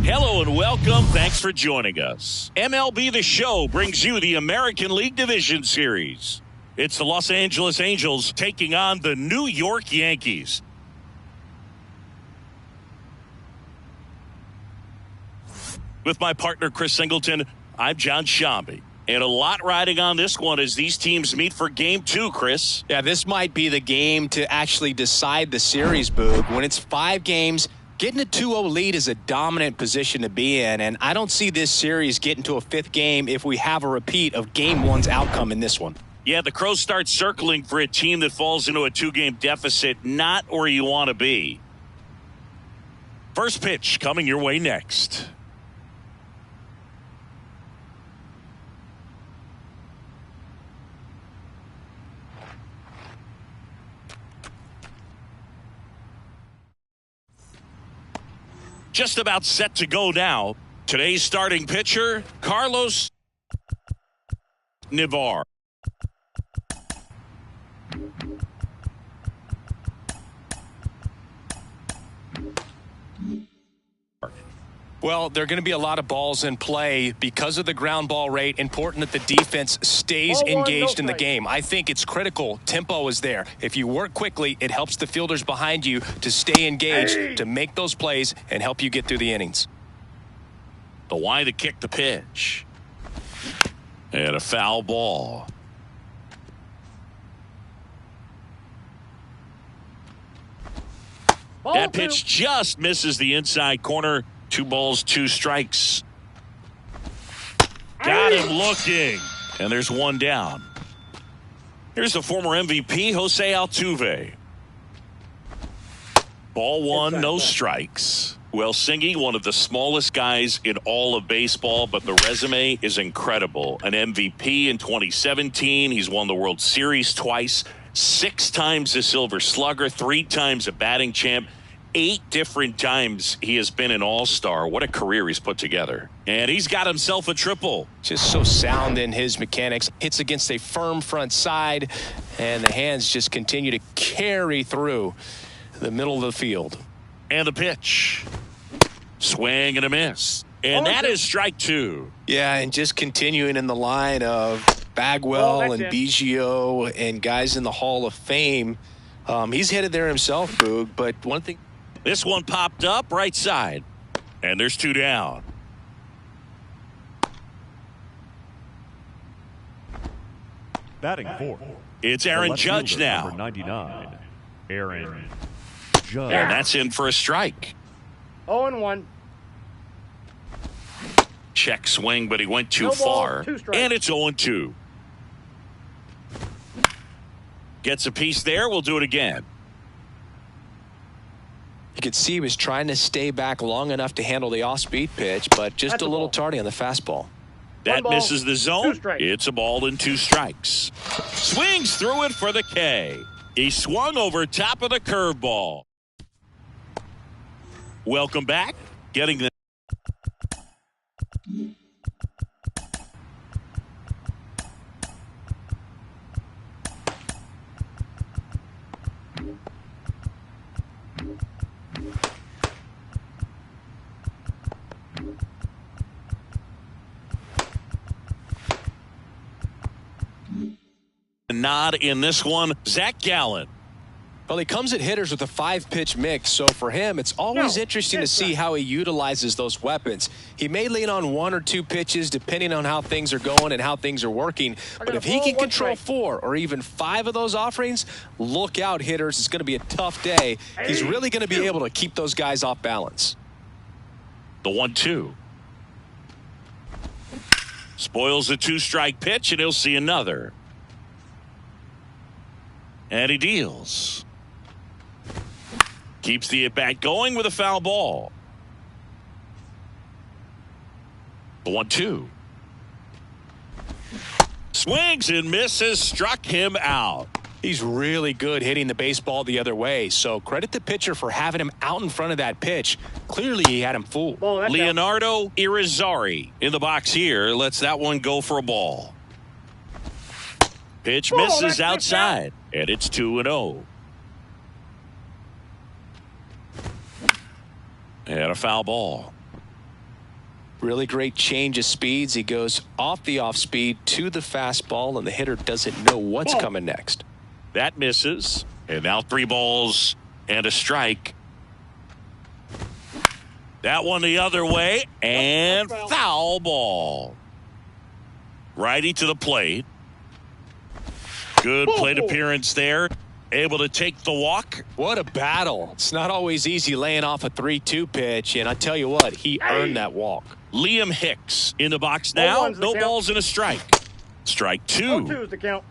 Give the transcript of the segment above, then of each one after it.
Hello and welcome. Thanks for joining us. MLB The Show brings you the American League Division Series. It's the Los Angeles Angels taking on the New York Yankees. With my partner, Chris Singleton, I'm John Shambi. And a lot riding on this one as these teams meet for Game 2, Chris. Yeah, this might be the game to actually decide the series, Boog. When it's 5 games, getting a 2-0 lead is a dominant position to be in, and I don't see this series getting to a 5th game if we have a repeat of Game 1's outcome in this one. Yeah, the Crows start circling for a team that falls into a 2-game deficit, not where you want to be. First pitch coming your way next. Just about set to go now. Today's starting pitcher, Carlos Navar. Well, there are going to be a lot of balls in play because of the ground ball rate. Important that the defense stays engaged in the game. I think it's critical. Tempo is there. If you work quickly, it helps the fielders behind you to stay engaged, to make those plays, and help you get through the innings. The line to kick the pitch. And a foul ball. That pitch just misses the inside corner. 2 balls, 2 strikes. Got him looking. And there's 1 down. Here's the former MVP, Jose Altuve. Ball 1, no strikes. Well, Singy, one of the smallest guys in all of baseball, but the resume is incredible. An MVP in 2017. He's won the World Series twice, 6 times a Silver Slugger, 3 times a batting champ. 8 different times he has been an all-star. What a career he's put together. And he's got himself a triple. Just so sound in his mechanics. Hits against a firm front side, and the hands just continue to carry through the middle of the field. And the pitch. Swing and a miss. And that is strike 2. Yeah, and just continuing in the line of Bagwell and Biggio and guys in the Hall of Fame. He's headed there himself, Boog, but one thing. This one popped up right side. And there's 2 down. Batting 4th. It's Aaron Judge now. Number 99. Aaron Judge. And that's in for a strike. 0-1. Check swing, but he went too far. And it's 0-2. Gets a piece there. We'll do it again. You could see he was trying to stay back long enough to handle the off-speed pitch, but just a little tardy on the fastball. That misses the zone. It's a ball and 2 strikes. Swings through it for the K. He swung over top of the curveball. Welcome back. Getting the nod in this one. Zach Gallen. Well, he comes at hitters with a 5-pitch mix, so for him, it's always interesting to see how he utilizes those weapons. He may lean on 1 or 2 pitches depending on how things are going and how things are working, but if he can control 4 or even 5 of those offerings, look out, hitters. It's going to be a tough day. He's really going to be able to keep those guys off balance. The 1-2. Spoils the 2-strike pitch, and he'll see another. And he deals. Keeps the at-bat going with a foul ball. The 1-2. Swings and misses, struck him out. He's really good hitting the baseball the other way, so credit the pitcher for having him out in front of that pitch. Clearly, he had him fooled. Leonardo Irizarry in the box here. Lets that one go for a ball. Pitch misses outside, and it's 2-0. And a foul ball. Really great change of speeds. He goes off the off speed to the fastball, and the hitter doesn't know what's coming next. That misses. And now 3 balls and a strike. That one the other way, and foul ball. Righty to the plate. Good plate appearance there. Able to take the walk. What a battle. It's not always easy laying off a 3-2 pitch, and I tell you what, he earned that walk. Liam Hicks in the box now. No balls and a strike. Strike 2. 0-2 is the count.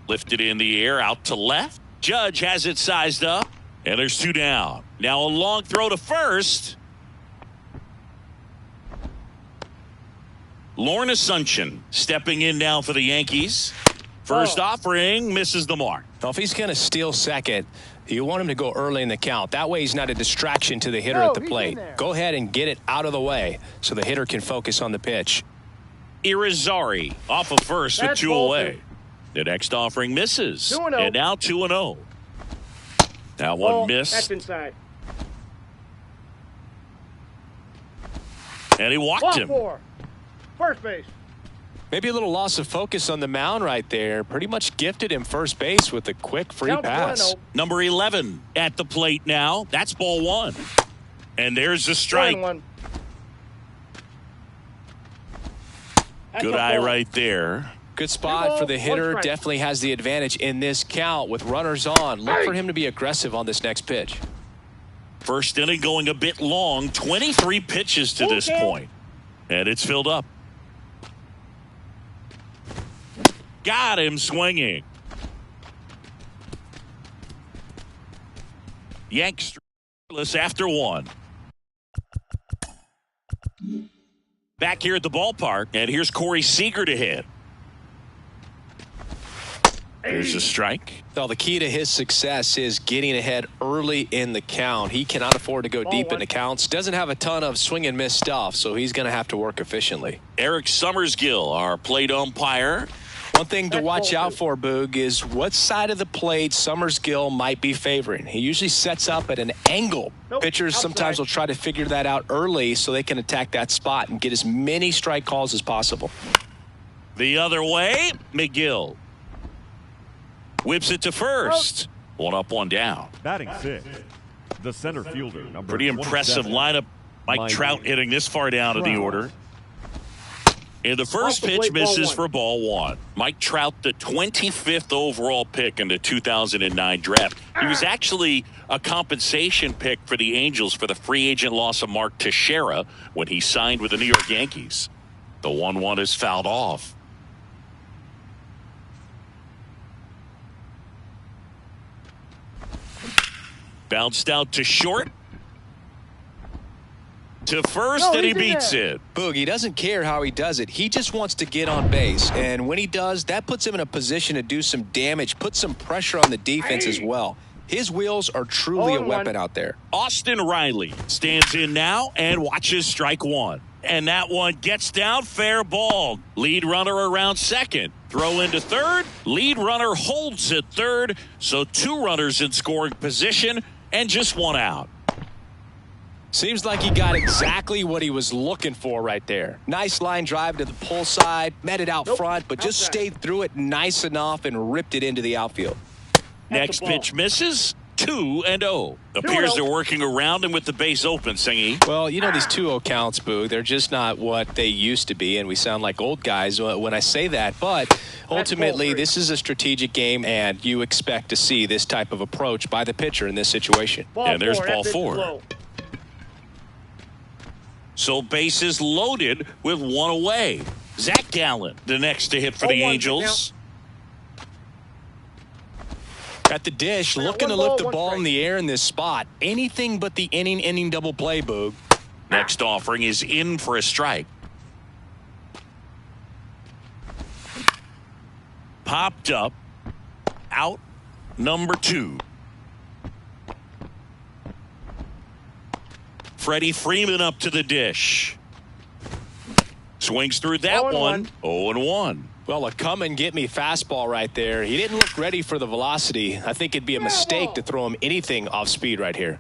Lifted in the air, out to left. Judge has it sized up, and there's 2 down. Now a long throw to first. Lorne Asuncion stepping in now for the Yankees. First offering misses the mark. Well, if he's going to steal second, you want him to go early in the count. That way he's not a distraction to the hitter at the plate. Go ahead and get it out of the way so the hitter can focus on the pitch. Irizarry off of first with 2 away. The next offering misses. 2-0. And now 2-0. That one missed. That's inside. And he walked him. 4. First base. Maybe a little loss of focus on the mound right there. Pretty much gifted him first base with a quick free pass. Number 11 at the plate now. That's ball 1. And there's the strike. Good eye right there. Good spot for the hitter. Definitely has the advantage in this count with runners on. Look for him to be aggressive on this next pitch. First inning going a bit long. 23 pitches to this point. And it's filled up. Got him swinging. Yanks after 1. Back here at the ballpark, and here's Corey Seager to hit. There's a strike. Well, the key to his success is getting ahead early in the count. He cannot afford to go deep in the counts. Doesn't have a ton of swing and miss stuff, so he's going to have to work efficiently. Eric Summersgill, our plate umpire. One thing to watch out for, Boog, is what side of the plate Summersgill might be favoring. He usually sets up at an angle. Pitchers sometimes will try to figure that out early so they can attack that spot and get as many strike calls as possible. The other way, McGill. Whips it to first. 1 up, 1 down. Batting 6, the center fielder, number Pretty impressive 27, lineup. Mike Trout hitting this far down in the order. And the first pitch misses for ball 1. Mike Trout, the 25th overall pick in the 2009 draft. He was actually a compensation pick for the Angels for the free agent loss of Mark Teixeira when he signed with the New York Yankees. The 1-1 is fouled off. Bounced out to short. To first, and he beats it. Boog, he doesn't care how he does it. He just wants to get on base. And when he does, that puts him in a position to do some damage, put some pressure on the defense as well. His wheels are truly a weapon out there. Austin Riley stands in now and watches strike 1. And that one gets down, fair ball. Lead runner around second. Throw into third. Lead runner holds at third. So 2 runners in scoring position and just 1 out. Seems like he got exactly what he was looking for right there. Nice line drive to the pull side, met it out front, but just stayed through it nice enough and ripped it into the outfield. Next pitch misses. 2-0. Appears they're working around him with the base open, Singy. Well, you know, these 2-0 counts, Boo, they're just not what they used to be, and we sound like old guys when I say that. But ultimately, this is a strategic game, and you expect to see this type of approach by the pitcher in this situation. And there's ball 4. So bases loaded with one away. Zach Gallen, the next to hit for the Angels. At the dish, looking to lift the ball in the air in this spot. Anything but the inning double play, Boog. Next offering is in for a strike. Popped up. Out number 2. Freddie Freeman up to the dish. Swings through that one. 0-1. Well, a come-and-get-me fastball right there. He didn't look ready for the velocity. I think it'd be a mistake to throw him anything off speed right here.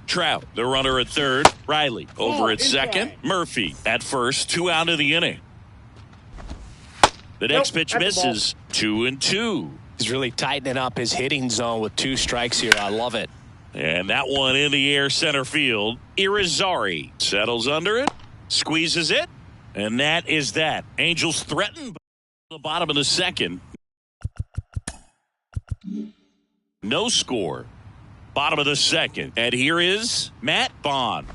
Trout, the runner at third. Riley over at second. Murphy at first. 2 out of the inning. The next pitch misses. 2-2. He's really tightening up his hitting zone with 2 strikes here. I love it. And that one in the air center field. Irizarry settles under it. Squeezes it. And that is that. Angels threatened by the bottom of the second. No score. Bottom of the second. And here is Matt Bond.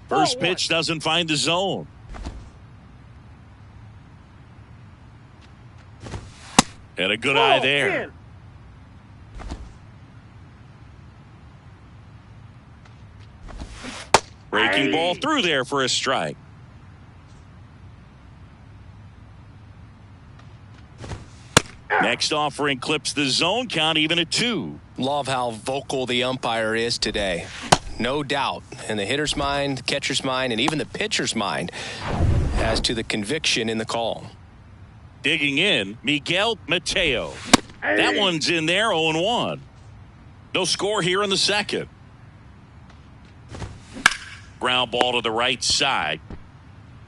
First pitch doesn't find the zone. And a good eye there. Breaking ball through there for a strike. Next offering clips the zone count even at 2. Love how vocal the umpire is today. No doubt in the hitter's mind, the catcher's mind, and even the pitcher's mind as to the conviction in the call. Digging in, Miguel Mateo. That one's in there, 0-1. No score here in the second. Ground ball to the right side.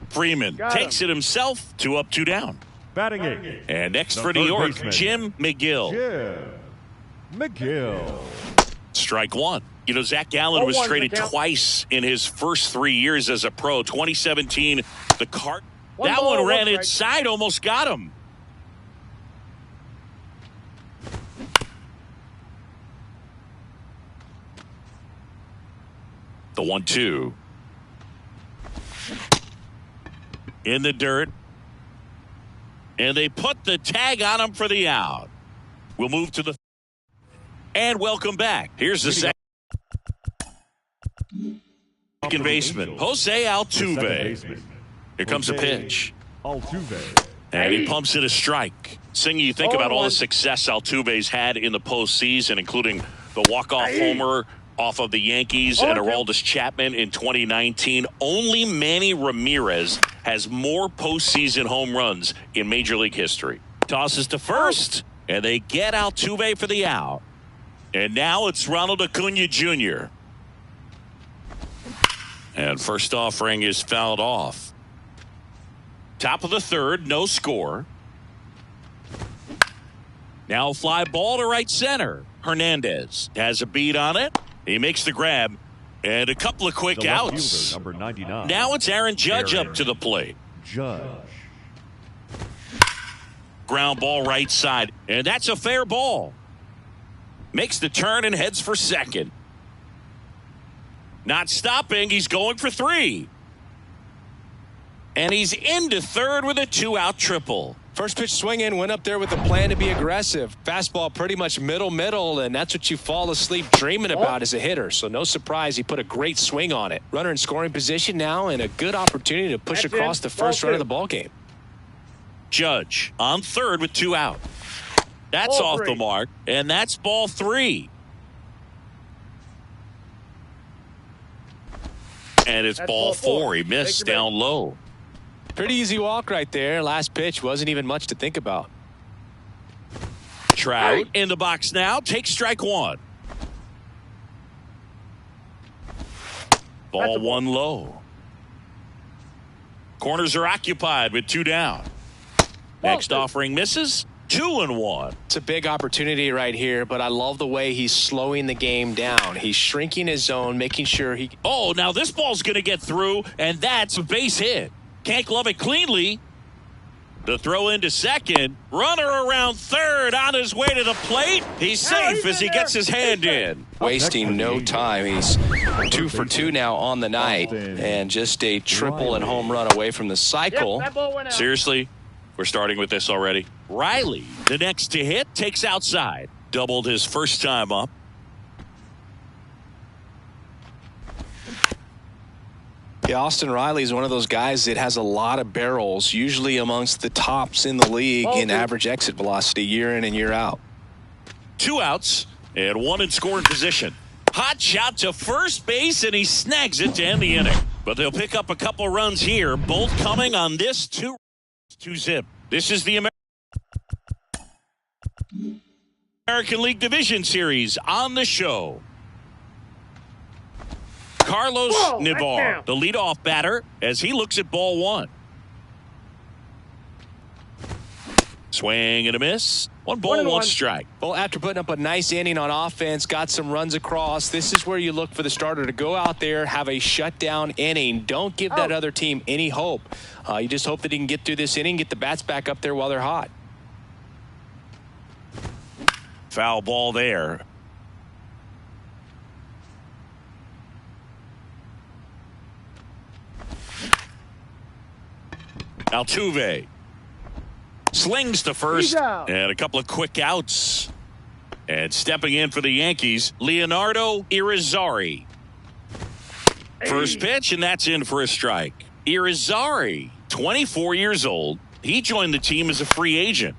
Freeman takes it himself. 2 up, 2 down. Batting 8. And next for New York, Jim McGill. Jim McGill. Strike 1. You know, Zach Gallen was traded twice in his first 3 years as a pro. 2017, the cart. That one ran inside, almost got him. The 1-2. In the dirt. And they put the tag on him for the out. We'll move to the... And welcome back. Here's the second baseman, Jose Altuve. Here comes a pitch. Altuve. And he pumps it a strike. Singy, you think about all the success Altuve's had in the postseason, including the walk-off homer off of the Yankees and Aroldis Chapman in 2019. Only Manny Ramirez has more postseason home runs in Major League history. Tosses to first, and they get Altuve for the out. And now it's Ronald Acuna Jr. And first offering is fouled off. Top of the third, no score. Now fly ball to right center. Hernandez has a beat on it. He makes the grab. And a couple of quick outs. Number 99. Now it's Aaron Judge up to the plate. Judge. Ground ball right side. And that's a fair ball. Makes the turn and heads for second. Not stopping. He's going for 3. And he's into third with a 2-out triple. First pitch swinging, went up there with a plan to be aggressive. Fastball pretty much middle, and that's what you fall asleep dreaming about as a hitter. So no surprise he put a great swing on it. Runner in scoring position now and a good opportunity to push across the first run of the ball game. Judge on third with 2 out. That's off the mark, and that's ball 3. And it's ball 4. He missed down low. Pretty easy walk right there. Last pitch wasn't even much to think about. Trout in the box now. Takes strike 1. Ball one low. Corners are occupied with 2 down. Next offering misses. 2-1. It's a big opportunity right here, but I love the way he's slowing the game down. He's shrinking his zone, making sure he... Oh, now this ball's going to get through, and that's a base hit. Can't glove it cleanly. The throw into second. Runner around third on his way to the plate. He's safe as he gets his hand in. Wasting no time. He's 2 for 2 now on the night, and just a triple and home run away from the cycle. Seriously? We're starting with this already. Riley, the next to hit, takes outside. Doubled his first time up. Yeah, Austin Riley is one of those guys that has a lot of barrels, usually amongst the tops in the league in average exit velocity year in and year out. 2 outs and 1 in scoring position. Hot shot to first base, and he snags it to end the inning. But they'll pick up a couple runs here, both coming on this 2-zip. This is the American League Division Series on the show. Carlos Navarro, the leadoff batter, as he looks at ball 1. Swing and a miss. 1 ball, 1 strike. Well, after putting up a nice inning on offense, got some runs across, this is where you look for the starter to go out there, have a shutdown inning. Don't give that other team any hope. You just hope that he can get through this inning, get the bats back up there while they're hot. Foul ball there. Altuve slings to first, and a couple of quick outs. And stepping in for the Yankees, Leonardo Irizarry. First pitch, and that's in for a strike. Irizarry, 24 years old. He joined the team as a free agent.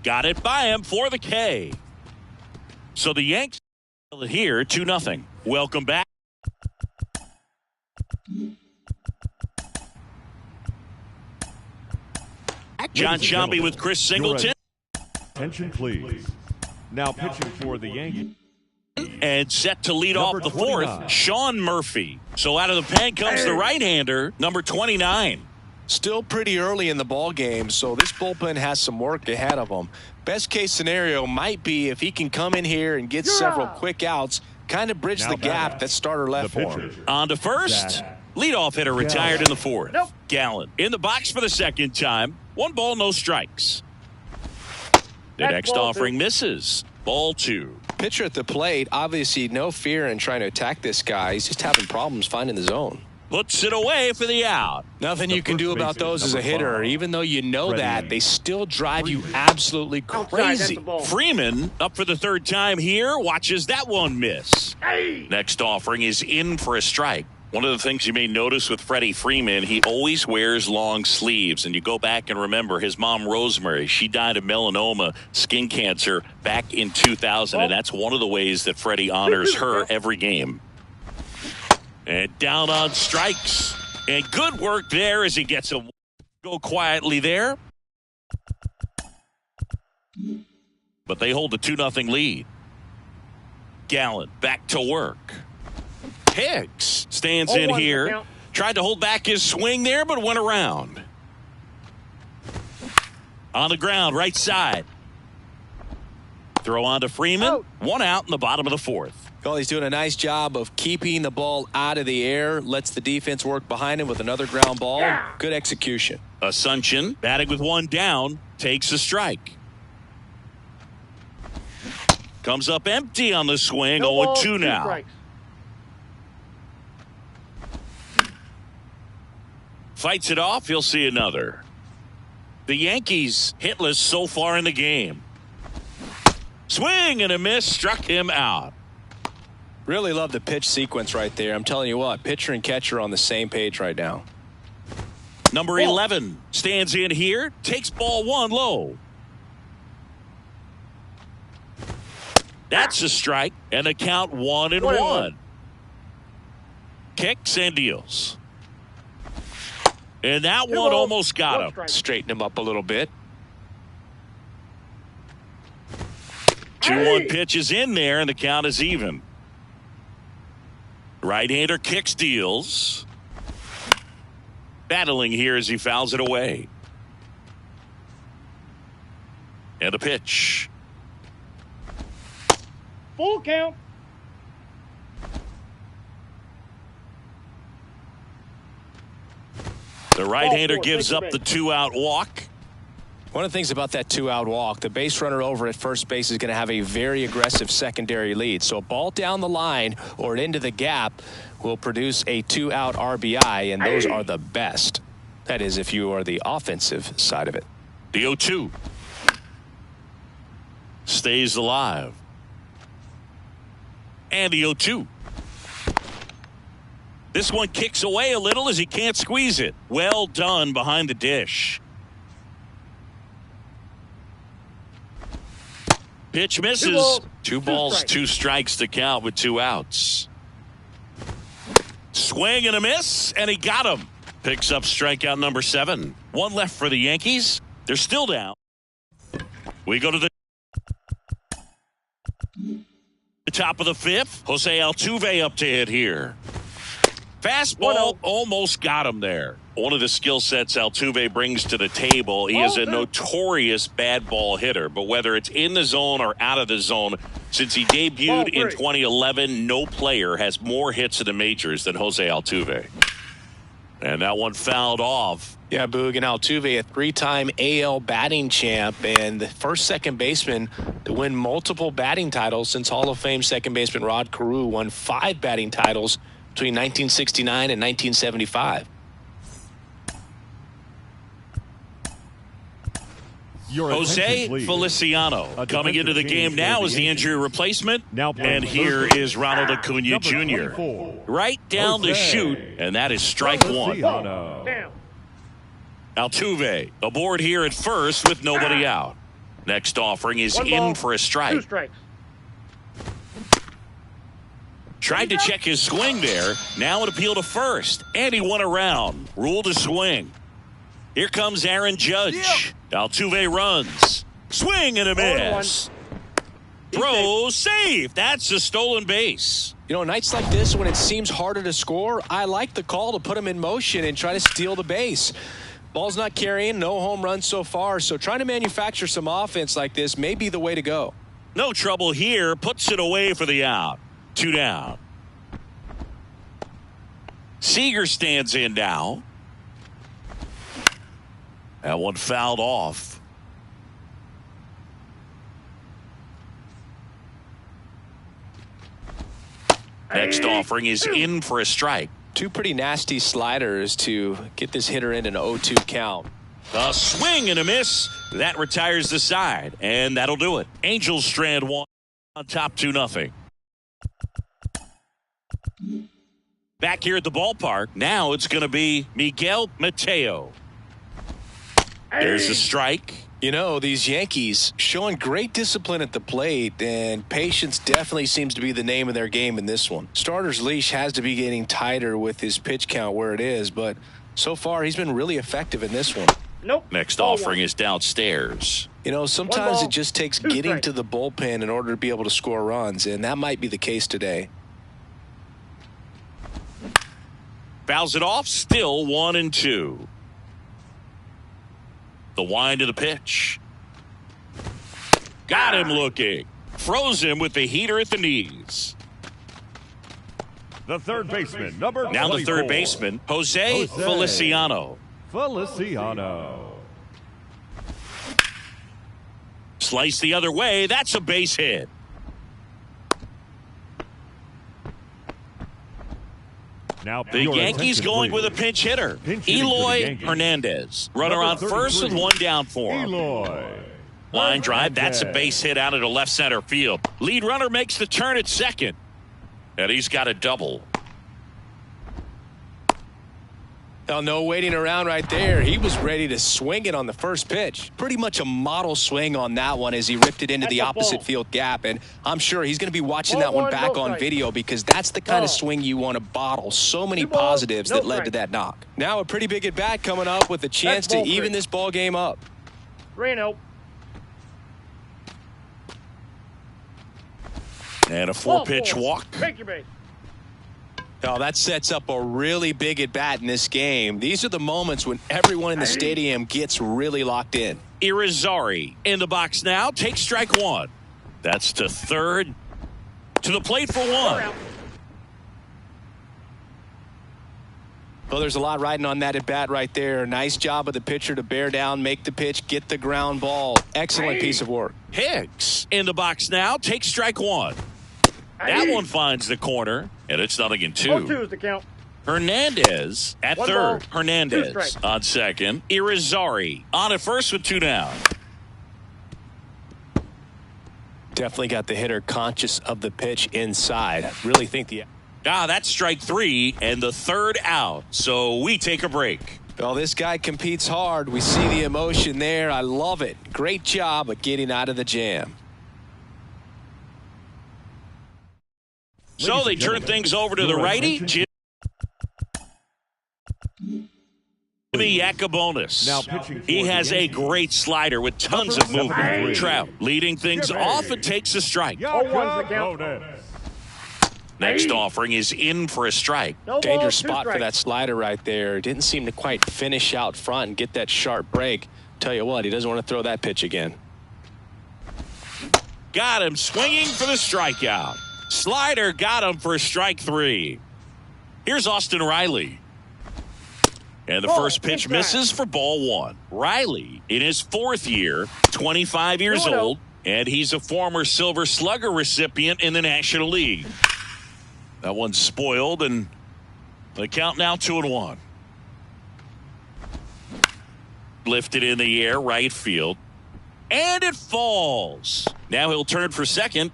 Got it by him for the K. So the Yanks here 2-0. Welcome back. John Sciambi with Chris Singleton. Attention, please. Now pitching for the Yankees. And set to lead off the 4th, Sean Murphy. So out of the pen comes the right-hander, number 29. Still pretty early in the ball game, so this bullpen has some work ahead of them. Best case scenario might be if he can come in here and get several quick outs, kind of bridge the gap that starter left for him. On to first. Leadoff hitter retired in the 4th. Gallen in the box for the second time. 1 ball, no strikes. The next offering misses. Ball 2. Pitcher at the plate, obviously no fear in trying to attack this guy. He's just having problems finding the zone. Puts it away for the out. Nothing you can do about those as a hitter. Even though you know that, they still drive you absolutely crazy. Freeman up for the 3rd time here. Watches that one miss. Next offering is in for a strike. One of the things you may notice with Freddie Freeman, he always wears long sleeves. And you go back and remember his mom, Rosemary, she died of melanoma, skin cancer, back in 2000. And that's one of the ways that Freddie honors her every game. And down on strikes. And good work there as he gets a go quietly there. But they hold a 2-0 lead. Gallen back to work. Hicks stands in here. Tried to hold back his swing there, but went around. On the ground, right side. Throw on to Freeman. 1 out in the bottom of the 4th. Well, he's doing a nice job of keeping the ball out of the air. Lets the defense work behind him with another ground ball. Good execution. Asuncion batting with 1 down. Takes a strike. Comes up empty on the swing. 0-2 now. Strikes. Fights it off. He'll see another. The Yankees hitless so far in the game. Swing and a miss. Struck him out. Really love the pitch sequence right there. I'm telling you what, pitcher and catcher on the same page right now. Number 11 stands in here. Takes ball 1 low. That's a strike. And the count 1-1. Kicks and deals. And that one almost got him. Straighten him up a little bit. 2-1 pitch is in there, and the count is even. Right-hander kicks, deals. Battling here as he fouls it away. And a pitch. Full count. The right-hander gives up the 2-out walk. One of the things about that 2-out walk, the base runner over at first base is going to have a very aggressive secondary lead. So a ball down the line or into the gap will produce a 2-out RBI, and those are the best. That is, if you are the offensive side of it. The 0-2 stays alive. And the 0-2. This one kicks away a little as he can't squeeze it. Well done behind the dish. Pitch misses. 2 balls, 2 strikes to count with 2 outs. Swing and a miss, and he got him. Picks up strikeout number 7. 1 left for the Yankees. They're still down. We go to the top of the 5th. Jose Altuve up to hit here. Fastball almost got him there. One of the skill sets Altuve brings to the table, he is a notorious bad ball hitter. But whether it's in the zone or out of the zone, since he debuted in 2011, no player has more hits in the majors than Jose Altuve. And that one fouled off. Yeah, Boog, and Altuve, a 3-time AL batting champ and the first second baseman to win multiple batting titles since Hall of Fame second baseman Rod Carew won 5 batting titles between 1969 and 1975. Jose Feliciano coming into the game now as the injury replacement. And here is Ronald Acuna Jr. Right down the chute, and that is strike 1. Altuve aboard here at first with nobody out. Next offering is in for a strike. 2 strikes. Tried to check his swing there. Now an appeal to first. And he won around. Ruled a swing. Here comes Aaron Judge. Altuve runs. Swing and a miss. Throw safe. That's a stolen base. You know, nights like this when it seems harder to score, I like the call to put him in motion and try to steal the base. Ball's not carrying, no home runs so far, so trying to manufacture some offense like this may be the way to go. No trouble here. Puts it away for the out. 2 down. Seager stands in now. That one fouled off. Next offering is in for a strike. 2 pretty nasty sliders to get this hitter in an 0-2 count. A swing and a miss. That retires the side, and that'll do it. Angels strand 1 on top 2-0. Back here at the ballpark, now it's going to be Miguel Mateo. There's a strike. You know, these Yankees showing great discipline at the plate, and patience definitely seems to be the name of their game in this one. Starter's leash has to be getting tighter with his pitch count where it is, but so far he's been really effective in this one. Next offering is downstairs. You know, sometimes it just takes getting to the bullpen in order to be able to score runs, and that might be the case today. Fouls it off, still 1-2. The wind of the pitch. Got him looking. Froze him with the heater at the knees. The third baseman, number 24. Now the third baseman, Jose Feliciano. Slice the other way. That's a base hit. Now the Yankees going with a pinch hitter. Eloy Hernandez. Runner on first with 1 down for him. Line drive. That's a base hit out into left center field. Lead runner makes the turn at second. And he's got a double. Now, no waiting around right there. He was ready to swing it on the first pitch. Pretty much a model swing on that one as he ripped it into the opposite field gap. And I'm sure he's going to be watching that one back on video because that's the kind of swing you want to bottle. So many positives that led to that knock. Now a pretty big at bat coming up with a chance to even this ball game up. 3-0. And a 4-pitch walk. Take your base. Oh, that sets up a really big at-bat in this game. These are the moments when everyone in the stadium gets really locked in. Irizarry in the box now. Takes strike one. That's to third. To the plate for one. Well, there's a lot riding on that at-bat right there. Nice job of the pitcher to bear down, make the pitch, get the ground ball. Excellent piece of work. Hicks in the box now. Takes strike one. That one finds the corner, and it's 0-2. 0-2 is the count. Hernandez at One third. ball, Hernandez 2 strikes. on second. Irizarry on at first with 2 down. Definitely got the hitter conscious of the pitch inside. I really think the... That's strike 3 and the third out. So we take a break. Well, this guy competes hard. We see the emotion there. I love it. Great job of getting out of the jam. So they turn things over to the righty, Jimmy Yacobonis. Now pitching for He the has a Yankees. great slider with tons of movement. 73. Trout leading things off and takes a strike. 0-1's the count. Next offering is in for a strike. No Dangerous balls, 2 spot for strikes. that slider right there. Didn't seem to quite finish out front and get that sharp break. Tell you what, he doesn't want to throw that pitch again. Got him swinging for the strikeout. Slider got him for strike 3. Here's Austin Riley. And the Ball, first pitch big misses for ball 1. Riley in his 4th year, 25 years 2-0. old, and he's a former Silver Slugger recipient in the National League. That one's spoiled, and the count now 2-1. Lifted in the air, right field. And it falls. Now he'll turn for second.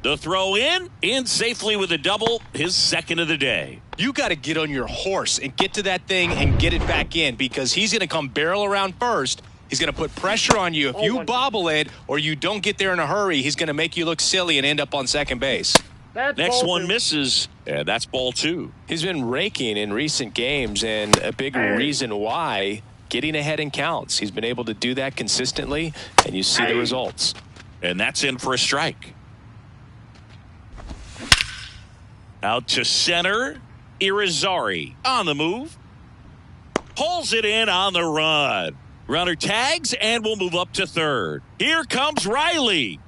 The throw in safely with a double, his second of the day. You got to get on your horse and get to that thing and get it back in, because he's going to come barrel around first. He's going to put pressure on you. If you bobble it or you don't get there in a hurry, he's going to make you look silly and end up on second base. That's Next ball one 2. misses, and that's ball 2. He's been raking in recent games, and a big reason why, getting ahead in counts. He's been able to do that consistently, and you see the results. And that's in for a strike. Out to center. Irizarry on the move. Pulls it in on the run. Runner tags and will move up to third. Here comes Riley.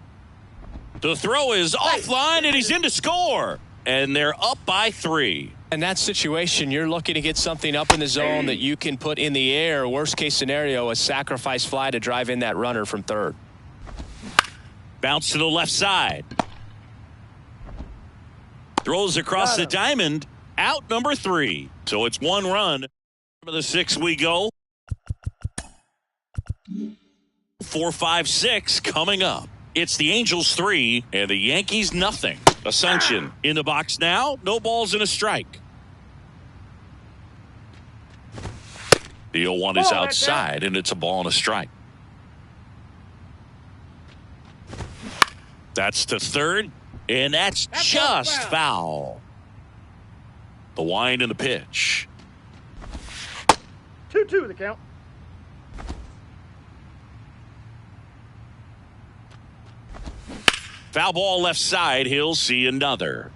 The throw is offline and he's in to score. And they're up by 3. In that situation, you're looking to get something up in the zone that you can put in the air. Worst case scenario, a sacrifice fly to drive in that runner from third. Bounce to the left side. Throws across the diamond. Out number 3. So it's 1 run. For the 6 we go. 4, 5, 6 coming up. It's the Angels 3 and the Yankees nothing. Ascension in the box now. No balls and a strike. The 0-1 is outside, and it's a ball and a strike. That's to third, and that's just foul. The wind and the pitch. 2-2 the count. Foul ball left side. He'll see another.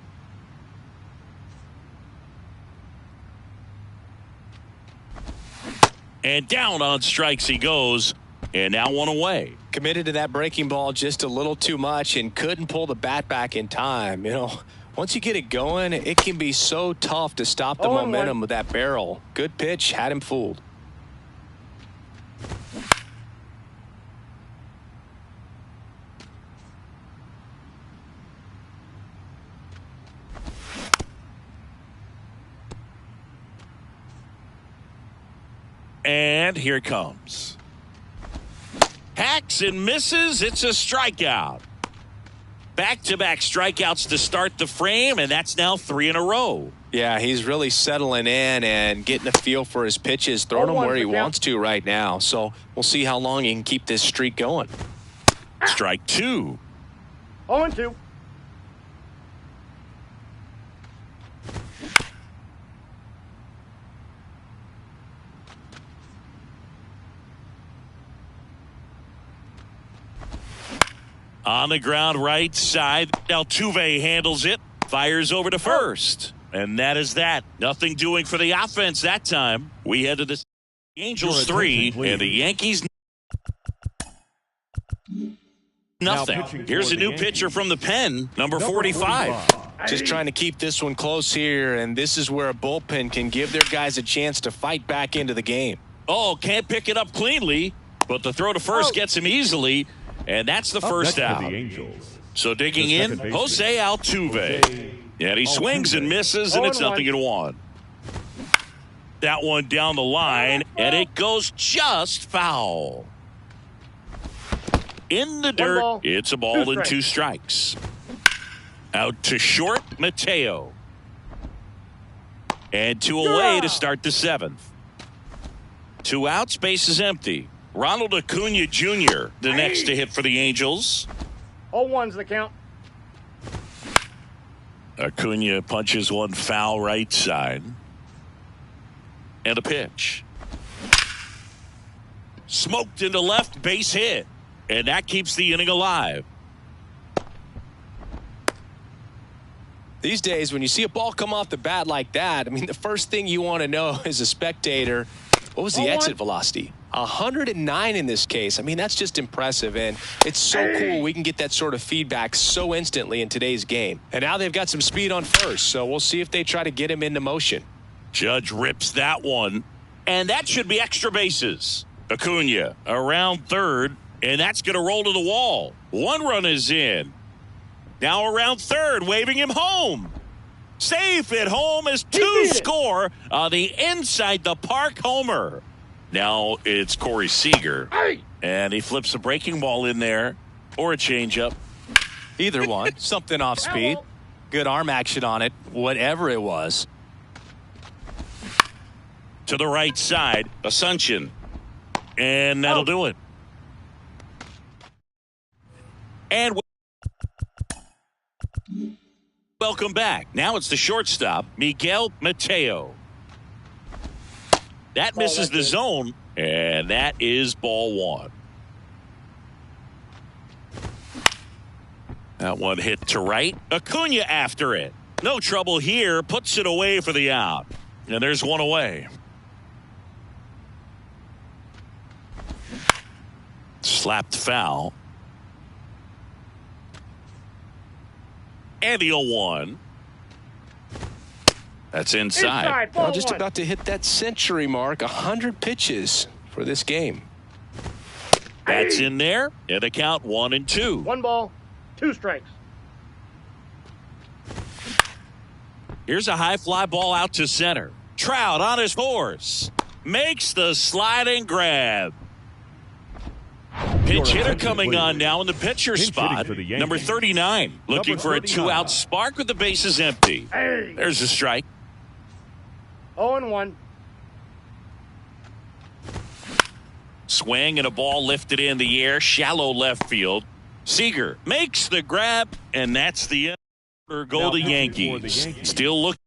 And down on strikes he goes. And now 1 away. Committed to that breaking ball just a little too much and couldn't pull the bat back in time. You know, once you get it going, it can be so tough to stop the momentum with that barrel. Good pitch, had him fooled. And here it comes. Hacks and misses. It's a strikeout. Back-to-back strikeouts to start the frame, and that's now 3 in a row. Yeah, he's really settling in and getting a feel for his pitches, throwing them where he wants to right now. So we'll see how long he can keep this streak going. Strike 2. 0-2. On the ground right side. Altuve handles it. Fires over to first. And that is that. Nothing doing for the offense that time. We head to the Angels 3 and the Yankees nothing. Here's a new pitcher from the pen, number 45. Just trying to keep this one close here, and this is where a bullpen can give their guys a chance to fight back into the game. Oh, can't pick it up cleanly, but the throw to first gets him easily, and that's the first out. For the Angels, So digging in, Jose Altuve. And he swings and misses, and it's 0-1. That one down the line, and it goes just foul. In the dirt, it's a ball and 2 strikes. Out to short, Mateo. And 2 away to start the 7th. 2 outs, base is empty. Ronald Acuna Jr., the next to hit for the Angels. 0-1's the count. Acuna punches one foul right side. And a pitch. Smoked into left, base hit. And that keeps the inning alive. These days, when you see a ball come off the bat like that, I mean, the first thing you want to know as a spectator, what was the exit velocity? 109 in this case. I mean, that's just impressive, and it's so cool we can get that sort of feedback so instantly in today's game. And now they've got some speed on first, so we'll see if they try to get him into motion. Judge rips that one, and that should be extra bases. Acuna around third, and that's going to roll to the wall. 1 run is in. Now around third, waving him home. Safe at home as 2 score on the inside the park homer. Now it's Corey Seager, and he flips a breaking ball in there or a changeup. Either one, something off speed. Good arm action on it, whatever it was. To the right side, Asuncion, and that'll do it. And welcome back. Now it's the shortstop, Miguel Mateo. That misses the zone, and that is ball 1. That one hit to right. Acuna after it. No trouble here. Puts it away for the out. And there's 1 away. Slapped foul. And the 0-1. That's inside. Well, just about to hit that century mark. 100 pitches for this game. That's in there. And the count 1-2. 1 ball, 2 strikes. Here's a high fly ball out to center. Trout on his horse. Makes the sliding grab. Pinch hitter coming on now in the pitcher spot. Number 39. Looking for a 2-out spark with the bases empty. There's a strike. 0-1. Swing and a ball lifted in the air. Shallow left field. Seager makes the grab, and that's the end. Go to Yankees. Still looking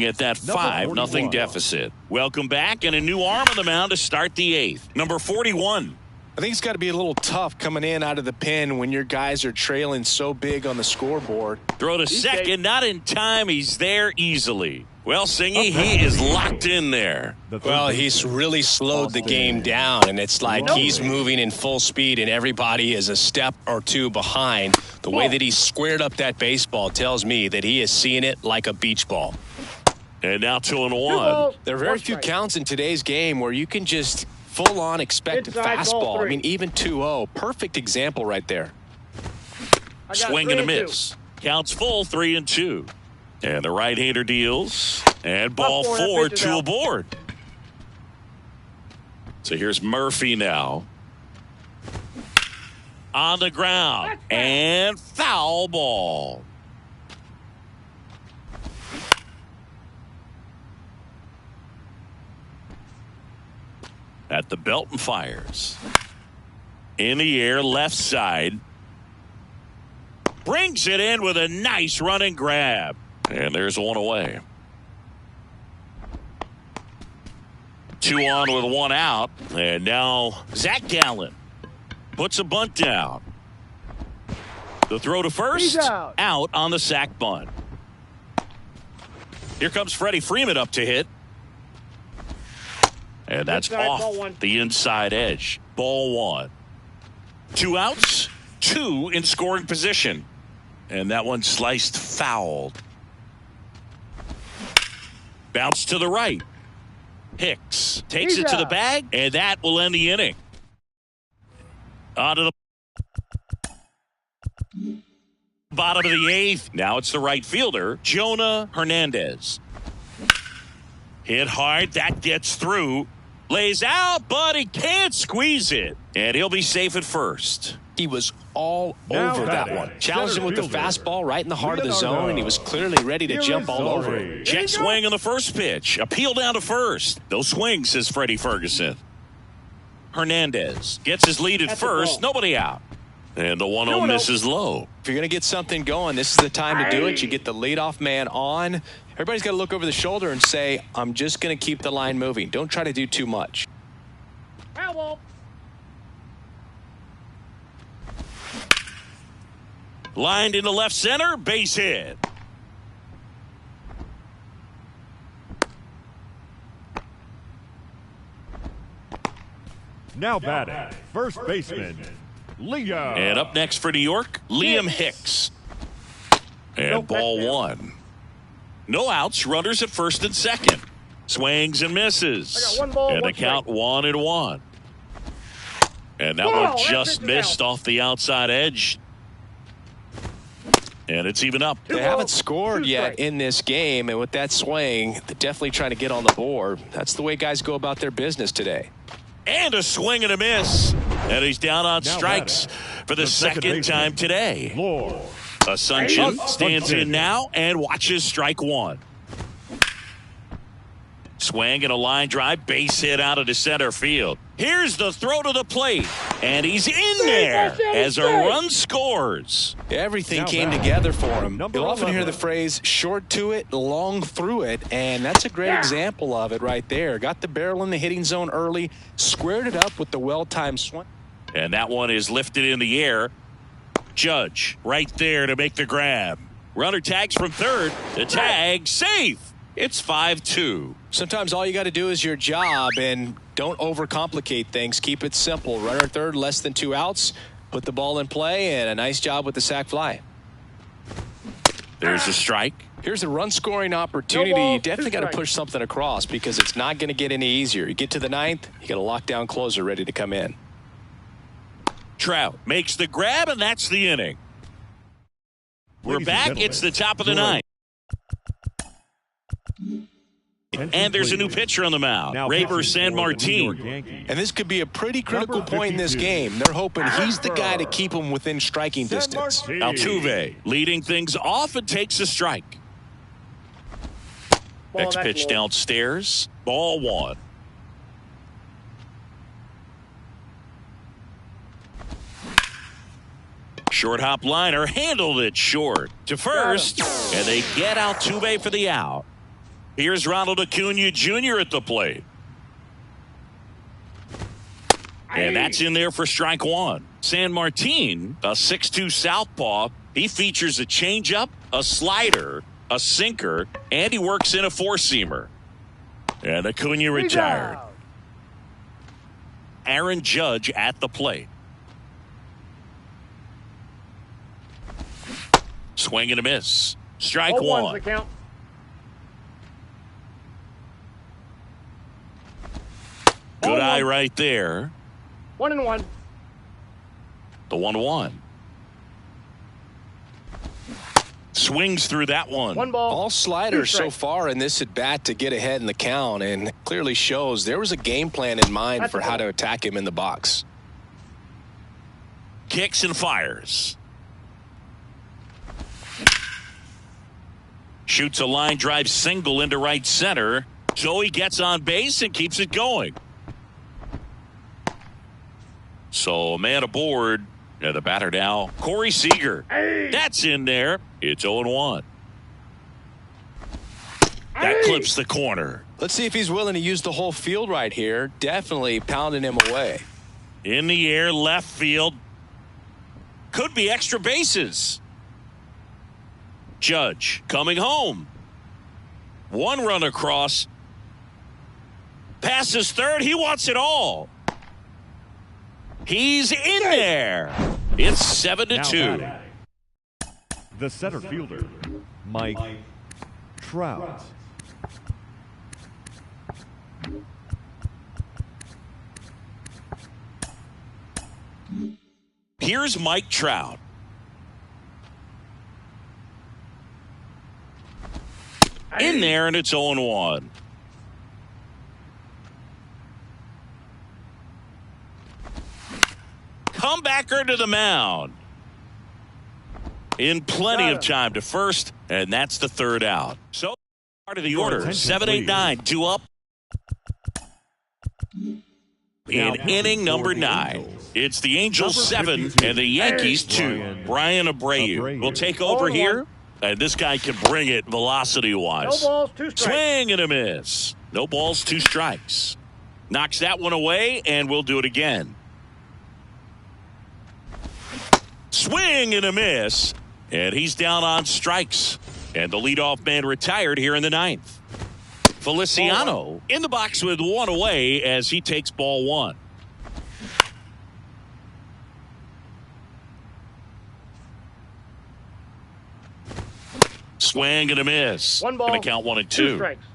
at that 5-0 deficit. Welcome back, and a new arm on the mound to start the 8th. Number 41. I think it's got to be a little tough coming in out of the pen when your guys are trailing so big on the scoreboard. Throw to second, not in time. He's there easily. Well, Singy, he is locked in there. Well, he's really slowed the game down, and it's like he's moving in full speed, and everybody is a step or 2 behind. The way that he squared up that baseball tells me that he is seeing it like a beach ball. And now 2-1. There are very few counts in today's game where you can just full-on expect a fastball. I mean, even 2-0. Perfect example right there. Swing and a miss. Counts full, 3-2. And the right-hander deals. And ball 4, 2 aboard. So here's Murphy now. On the ground. And foul ball. At the belt and fires. In the air, left side. Brings it in with a nice running grab. And there's 1 away. 2 on with 1 out. And now Zach Gallen. puts a bunt down. The throw to first, out on the sac bunt. Here comes Freddie Freeman up to hit. And that's Inside, off the inside edge. Ball 1. 2 outs, 2 in scoring position. And that one sliced foul. Bounce to the right. Hicks takes it to the bag, and that will end the inning. On to the bottom of the 8th. Now it's the right fielder, Jonah Hernandez. Hit hard. That gets through. Lays out, but he can't squeeze it. And he'll be safe at first. He was all over that one. Challenged him with the fastball right in the heart of the zone, and he was clearly ready to jump all over it. Check swing on the first pitch. Appeal down to first. No swing, says Freddie Ferguson. Hernandez gets his lead at first. Nobody out. And the 1-0 misses low. If you're going to get something going, this is the time to do it. You get the leadoff man on. Everybody's got to look over the shoulder and say, I'm just going to keep the line moving. Don't try to do too much. Lined into left center, base hit. Now batting, first baseman, Liam. And up next for New York, Liam Hicks. And ball 1. No outs, runners at first and second. Swings and misses. I got 1 ball, and 1 a count strike. 1-1. And that one just missed off the outside edge. And it's even up. They haven't scored yet in this game, and with that swing, they're definitely trying to get on the board. That's the way guys go about their business today. And a swing and a miss. And he's down on strikes for the second time today. Asuncion stands in now and watches strike 1. Swing and a line drive, base hit out into center field. Here's the throw to the plate, and he's in there as a run scores. Everything came together for him. You'll often hear the phrase short to it, long through it, and that's a great example of it right there. Got the barrel in the hitting zone early, squared it up with the well-timed swing. And that one is lifted in the air. Judge right there to make the grab. Runner tags from third. The tag safe. It's 5-2. Sometimes all you got to do is your job, and don't overcomplicate things. Keep it simple. Runner third, less than 2 outs. Put the ball in play, and a nice job with the sac fly. There's a strike. Here's a run-scoring opportunity. You definitely got to push something across because it's not going to get any easier. You get to the 9th, you got a lockdown closer ready to come in. Trout makes the grab, and that's the inning. We're back. It's the top of the 9th. And there's a new pitcher on the mound, Raber Sanmartin. And this could be a pretty critical point in this game. They're hoping he's the guy to keep them within striking distance. Altuve leading things off and takes a strike. Next pitch downstairs. Ball 1. Short hop liner handled it short to first, and they get Altuve for the out. Here's Ronald Acuna Jr. at the plate. And that's in there for strike 1. Sanmartin, a 6'2 southpaw. He features a changeup, a slider, a sinker, and he works in a 4-seamer. And Acuna retired. Aaron Judge at the plate. Swing and a miss. Strike 1. The count. Good eye right there. 1-1. The 1-1. Swings through that one. 1 ball. All sliders so far in this at bat to get ahead in the count, and clearly shows there was a game plan in mind for how to attack him in the box. Kicks and fires. Shoots a line drive single into right center. So he gets on base and keeps it going. So a man aboard. And the batter now, Corey Seager. That's in there. It's 0-1. That clips the corner. Let's see if he's willing to use the whole field right here. Definitely pounding him away. In the air, left field. Could be extra bases. Judge coming home. One run across. Passes third. He wants it all. He's in there. It's 7-2. The center fielder, Mike Trout. Here's Mike Trout. In there, and it's 0-1. Comebacker to the mound. In plenty of time to first, and that's the third out. So, part of the order, 7, 8, 9, 2 up. In inning number 9, it's the Angels 7 and the Yankees 2. Brian Abreu will take over here, and this guy can bring it velocity-wise. No balls, 2 strikes. Swing and a miss. No balls, 2 strikes. Knocks that one away, and we'll do it again. Swing and a miss, and he's down on strikes. And the leadoff man retired here in the 9th. Feliciano in the box with 1 away as he takes ball 1. Swing and a miss. 1 ball. Gonna count 1 and 2 2. strikes.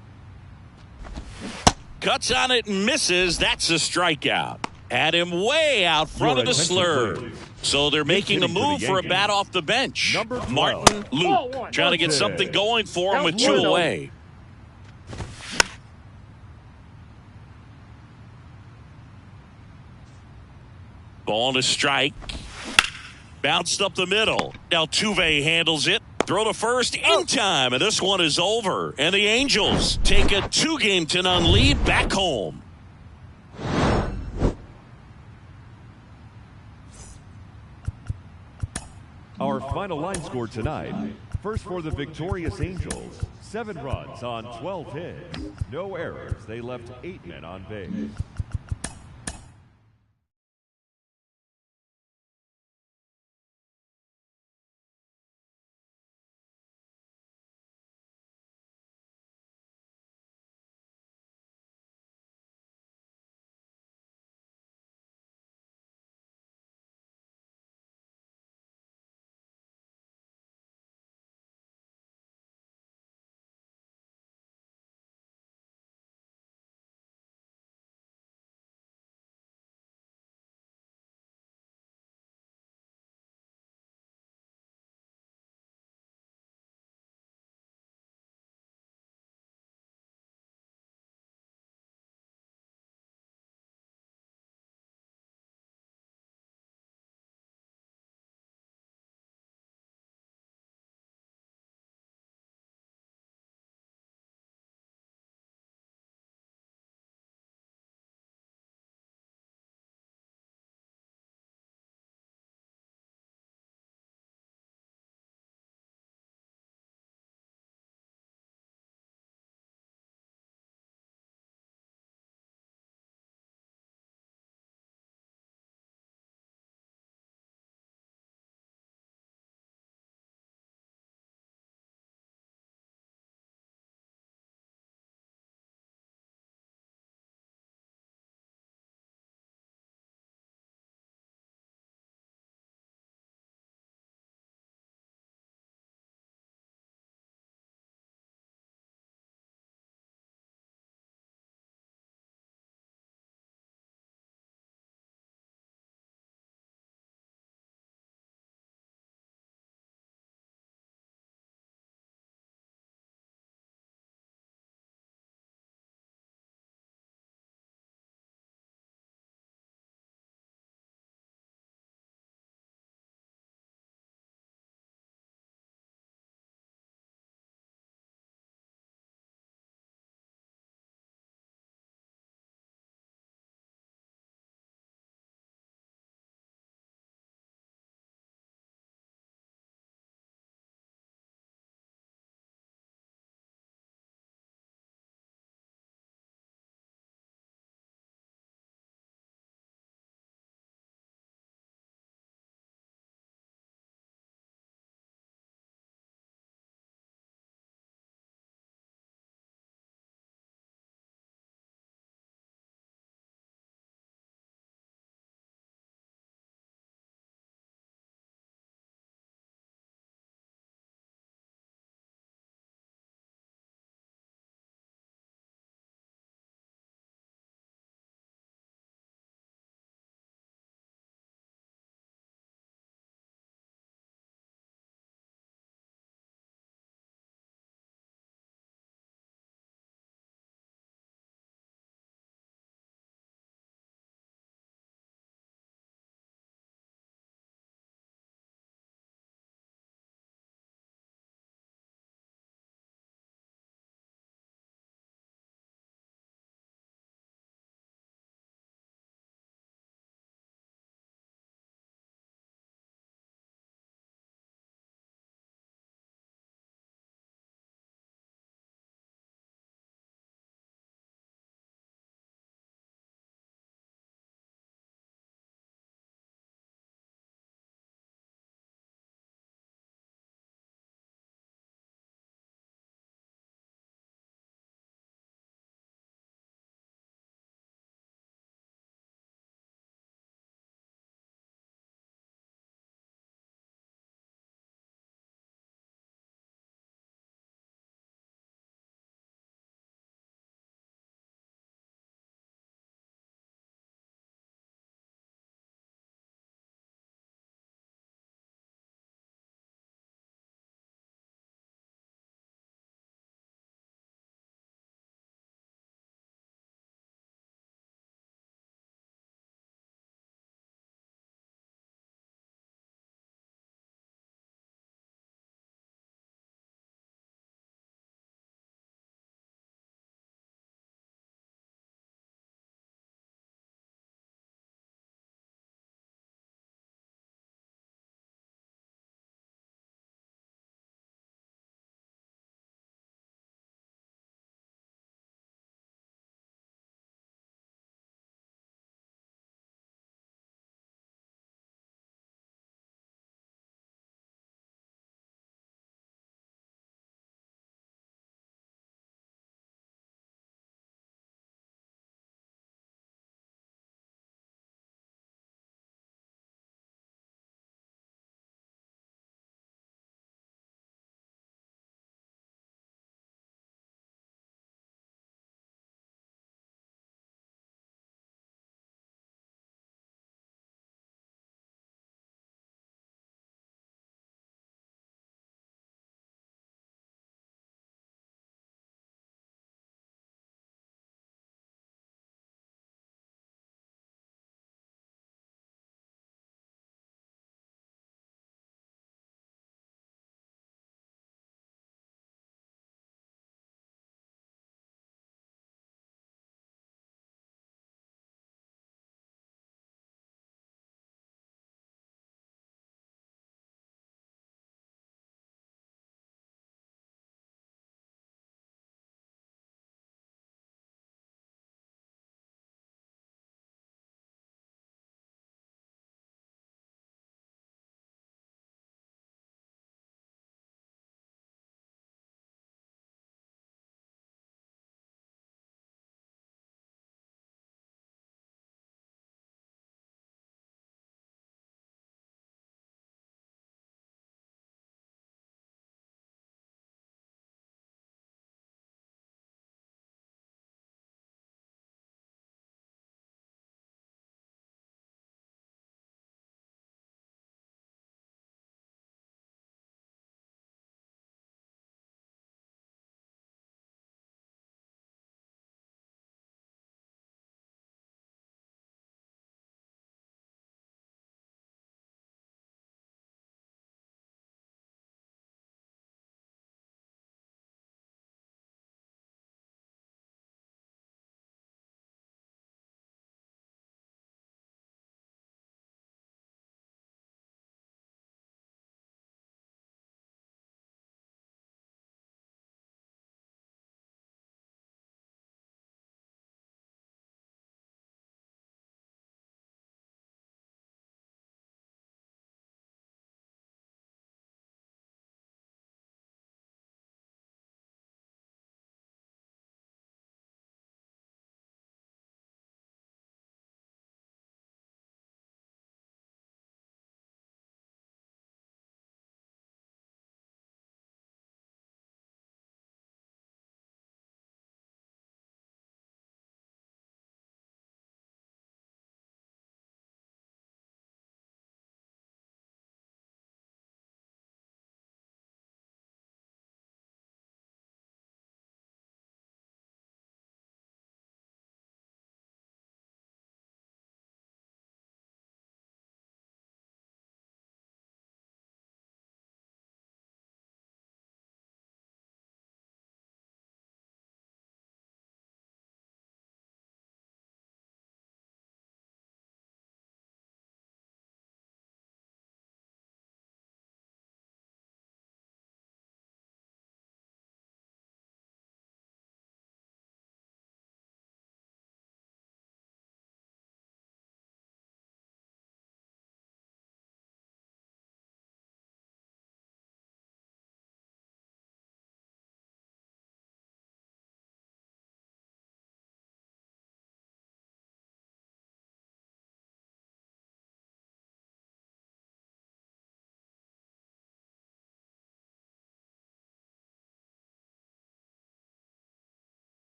Cuts on it and misses. That's a strikeout. Had him way out front of the slur. So they're making a move for a bat off the bench. Martin Luke trying to get something going for him with 2 away. Ball and a strike. Bounced up the middle. Now Altuve handles it. Throw to first in time, and this one is over. And the Angels take a 2-0 lead back home. Our final line score tonight. First for the victorious Angels, 7 runs on 12 hits. No errors. They left 8 men on base.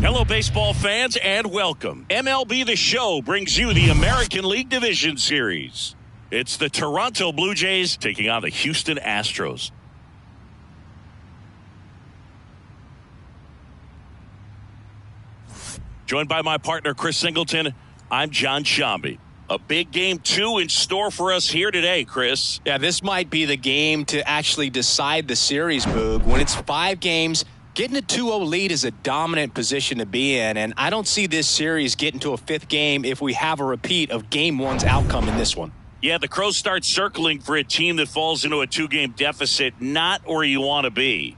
Hello, baseball fans, and welcome. MLB The Show brings you the American League Division Series. It's the Toronto Blue Jays taking on the Houston Astros. Joined by my partner, Chris Singleton, I'm John Shambi. A big game 2 in store for us here today, Chris. Yeah, this might be the game to actually decide the series, Boog. When it's 5 games, getting a 2-0 lead is a dominant position to be in, and I don't see this series getting to a 5th game if we have a repeat of Game 1's outcome in this one. Yeah, the Crows start circling for a team that falls into a 2-game deficit, not where you want to be.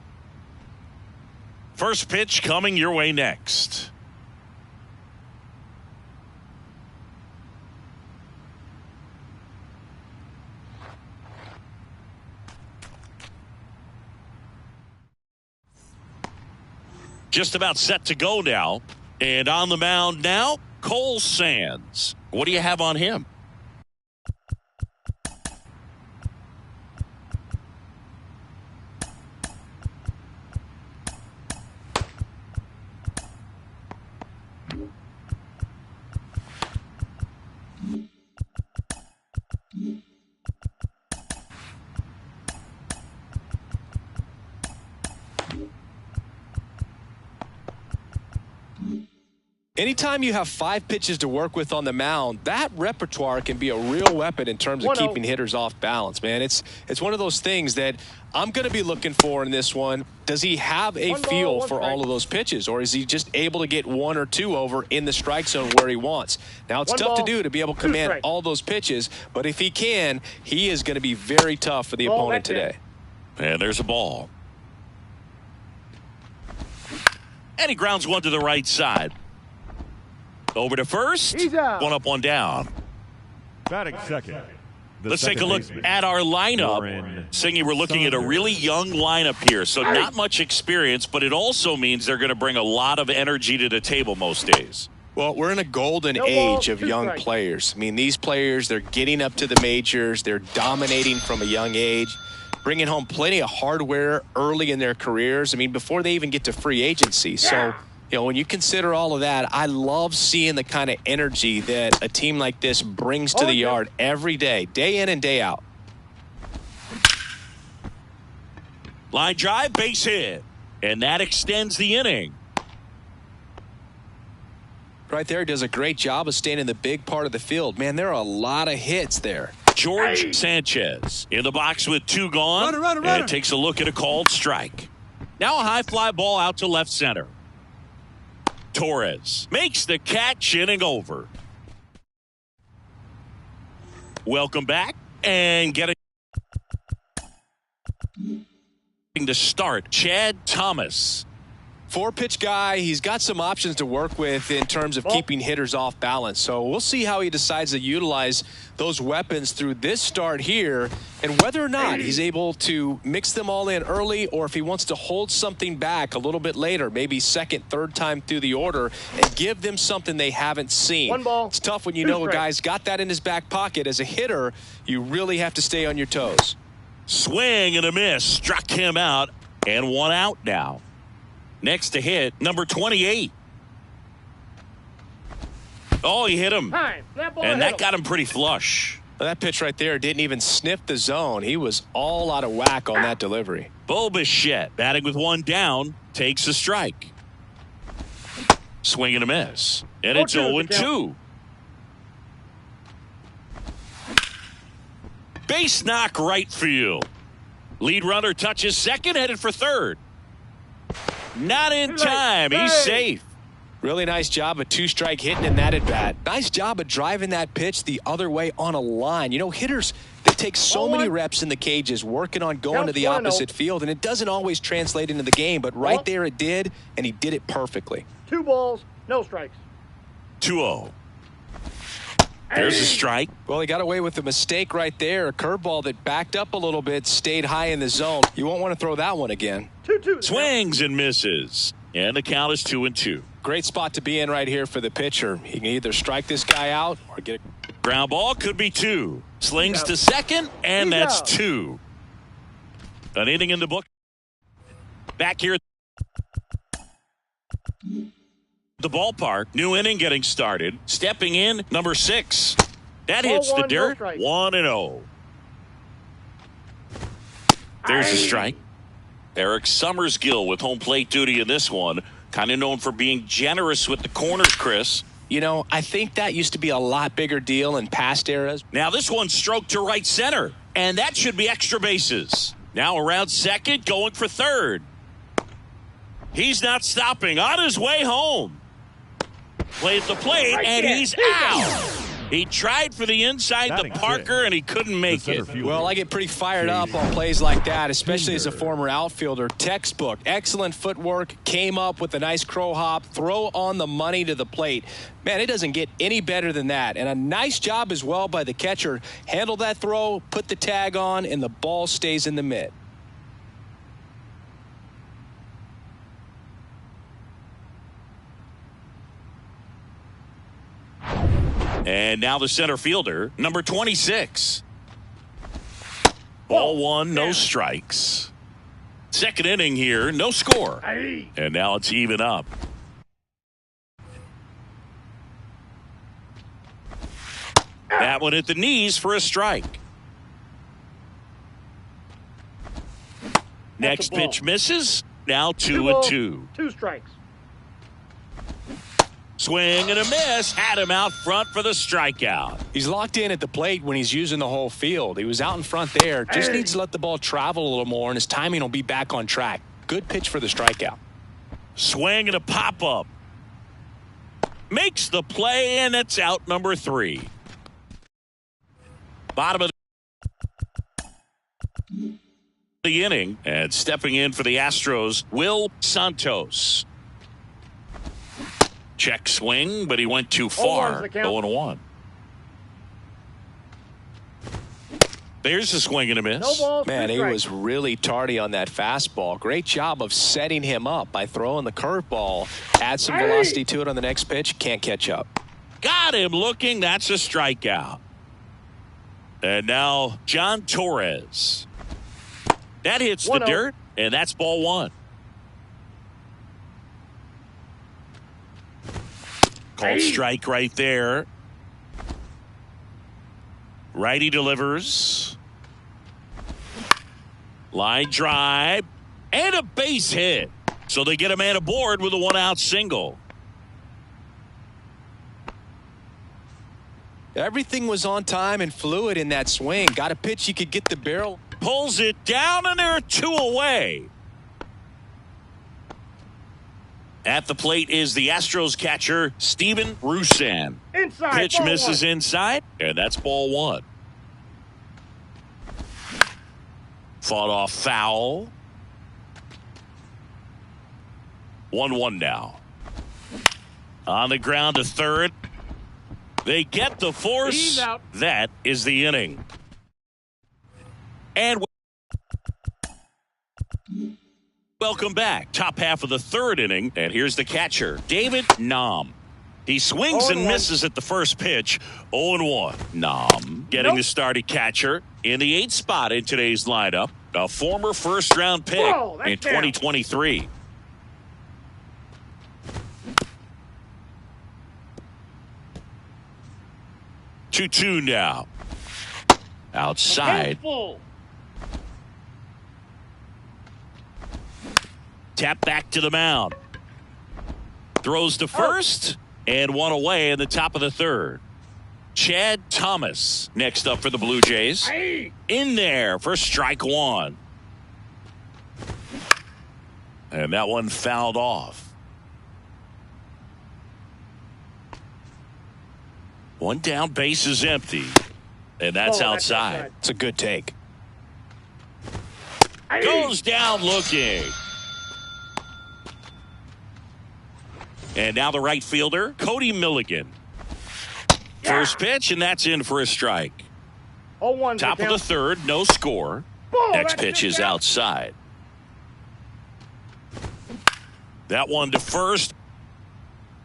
First pitch coming your way next. Just about set to go now. And on the mound now, Cole Sands. What do you have on him? Anytime you have 5 pitches to work with on the mound, that repertoire can be a real weapon in terms of keeping hitters off balance, man. It's one of those things that I'm going to be looking for in this one. Does he have a feel for all of those pitches, or is he just able to get 1 or 2 over in the strike zone where he wants? Now, it's tough to do to be able to command all those pitches, but if he can, he is going to be very tough for the opponent today. And there's a ball. And he grounds one to the right side. Over to first. One up, one down. Batting second. Let's take a look at our lineup. Singy, we're looking at a really young lineup here, so not much experience, but it also means they're going to bring a lot of energy to the table most days. Well, we're in a golden age of young players. I mean, these players, they're getting up to the majors. They're dominating from a young age, bringing home plenty of hardware early in their careers. I mean, before they even get to free agency. So, you know, when you consider all of that, I love seeing the kind of energy that a team like this brings to the yard every day in and day out. Line drive, base hit. And that extends the inning. Right there, does a great job of staying in the big part of the field. Man, there are a lot of hits there. George Sanchez in the box with 2 gone. Runner. And takes a look at a called strike. Now a high fly ball out to left center. Torres makes the catch, inning over. Welcome back and getting to start, Chad Thomas. 4-pitch guy. He's got some options to work with in terms of keeping hitters off balance. So we'll see how he decides to utilize those weapons through this start here and whether or not he's able to mix them all in early or if he wants to hold something back a little bit later, maybe second, third time through the order and give them something they haven't seen. It's tough when you know a guy's got that in his back pocket. As a hitter, you really have to stay on your toes. Swing and a miss. Struck him out and 1 out now. Next to hit, number 28. Oh, he hit him. And that got him pretty flush. Well, that pitch right there didn't even sniff the zone. He was all out of whack on that delivery. Bo Bichette batting with 1 down, takes a strike. Swing and a miss. And it's 0-2. Base knock right field. Lead runner touches second, headed for third. Not in time. He's safe. Really nice job of 2-strike hitting in that at bat. Nice job of driving that pitch the other way on a line. You know, hitters, they take so many reps in the cages working on going to the opposite field, and it doesn't always translate into the game, but right there it did, and he did it perfectly. 2 balls, no strikes. 2-0. There's a strike. Well, he got away with a mistake right there. A curveball that backed up a little bit, stayed high in the zone. You won't want to throw that one again. 2-2. Swings and misses. And the count is 2-2. Great spot to be in right here for the pitcher. He can either strike this guy out or get a ground ball. Could be 2. Slings to second, and that's 2. An inning in the book. Back here. The ballpark, new inning getting started. Stepping in, number 6. That hits the dirt. 1-0. There's a strike. Eric Summersgill with home plate duty in this one. kind of known for being generous with the corners, Chris. You know, I think that used to be a lot bigger deal in past eras. Now this one's stroked to right center, and that should be extra bases. Now around second, going for third. He's not stopping. On his way home. Plays the plate, and he's out. He tried for the inside the Parker, and he couldn't make it. Well, I get pretty fired up on plays like that, especially as a former outfielder. Textbook, excellent footwork, came up with a nice crow hop, throw on the money to the plate. Man, it doesn't get any better than that. And a nice job as well by the catcher. Handle that throw, put the tag on, and the ball stays in the mitt. And now the center fielder, number 26. Ball one, no strikes. Second inning here, no score. And now it's even up. That one at the knees for a strike. Next pitch misses. Now 2-2. 2 strikes. Swing and a miss. Had him out front for the strikeout. He's locked in at the plate when he's using the whole field. He was out in front there. Just needs to let the ball travel a little more, and his timing will be back on track. Good pitch for the strikeout. Swing and a pop-up. Makes the play, and it's out number 3. Bottom of the inning, and stepping in for the Astros, Will Santos. Check swing, but he went too far. 0-1. There's a swing and a miss. No balls, man, he was really tardy on that fastball. Great job of setting him up by throwing the curveball. Add some velocity to it on the next pitch. Can't catch up. Got him looking. That's a strikeout. And now John Torres. That hits the dirt, and that's ball 1. Called strike right there. Righty delivers. Line drive. And a base hit. So they get a man aboard with a 1-out single. Everything was on time and fluid in that swing. Got a pitch, he could get the barrel. Pulls it down, and there are 2 away. At the plate is the Astros catcher, Steven Rusan. Inside. Pitch misses inside, and that's ball 1. Fought off foul. 1-1 now. On the ground to third. They get the force. That is the inning. And welcome back. Top half of the third inning. And here's the catcher, David Nam. He swings and misses at the first pitch. 0-1. Nam getting the start at catcher in the 8th spot in today's lineup. A former first-round pick in 2023. Two now. Outside. Tap back to the mound. Throws to first. And 1 away in the top of the third. Chad Thomas next up for the Blue Jays. In there for strike 1. And that one fouled off. 1 down, base is empty. And that's outside. It's a good take. Goes down looking. And now the right fielder, Cody Milligan. First pitch, and that's in for a strike. Top of the third, no score. Next pitch is outside. That one to first.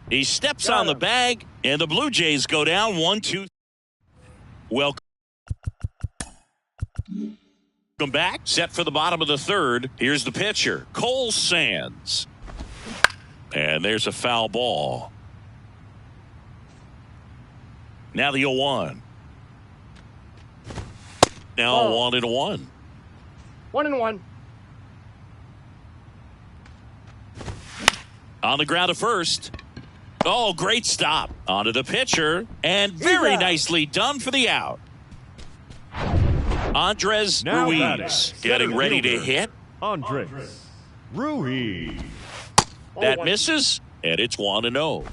He steps on the bag, and the Blue Jays go down 1-2. Welcome back. Set for the bottom of the third. Here's the pitcher, Cole Sands. And there's a foul ball. Now the 0-1. Now 1-1. 1-1. On the ground to first. Oh, great stop. Onto the pitcher. And very nicely done for the out. Andres Ruiz getting ready to hit. Andres Ruiz. That misses, and it's 1-0.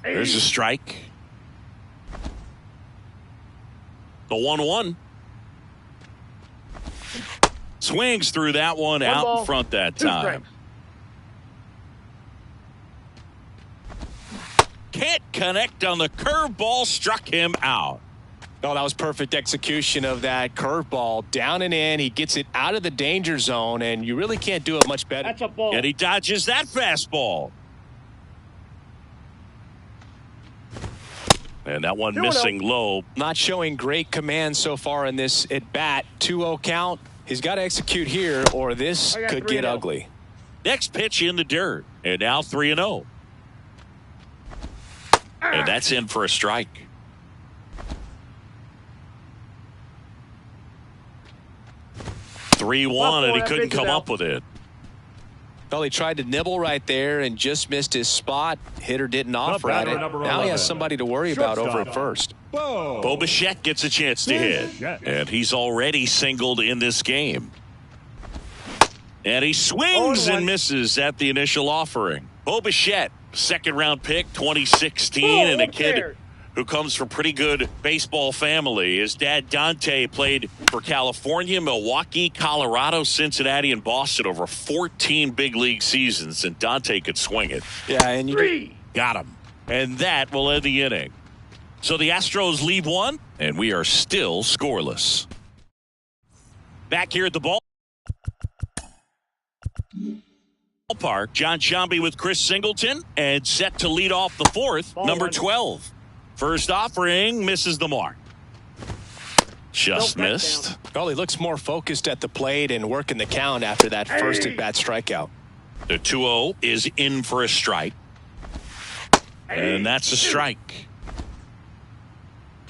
There's a strike. The 1-1. Swings through that one out in front that time. Can't connect on the curveball, struck him out. Oh, that was perfect execution of that curveball. Down and in. He gets it out of the danger zone, and you really can't do it much better. That's a ball. And he dodges that fastball. And that one missing low. Not showing great command so far in this at-bat. 2-0 count. He's got to execute here, or this could get ugly. Next pitch in the dirt. And now 3-0. And that's in for a strike. 3-1, and he couldn't come up with it. Well, he tried to nibble right there and just missed his spot. Hitter didn't offer at it. Now he has somebody to worry about over at first. Bo Bichette gets a chance to hit. And he's already singled in this game. And he swings and misses at the initial offering. Bo Bichette, second-round pick, 2016, and a kid who comes from a pretty good baseball family. His dad, Dante, played for California, Milwaukee, Colorado, Cincinnati, and Boston over 14 big league seasons, and Dante could swing it. Yeah, and you got him. And that will end the inning. So the Astros leave one, and we are still scoreless. Back here at the ballpark, John Sciambi with Chris Singleton, and set to lead off the fourth, number 12. First offering misses the mark. Just missed. Well, he looks more focused at the plate and working the count after that first at-bat strikeout. The 2-0 is in for a strike. And that's a strike.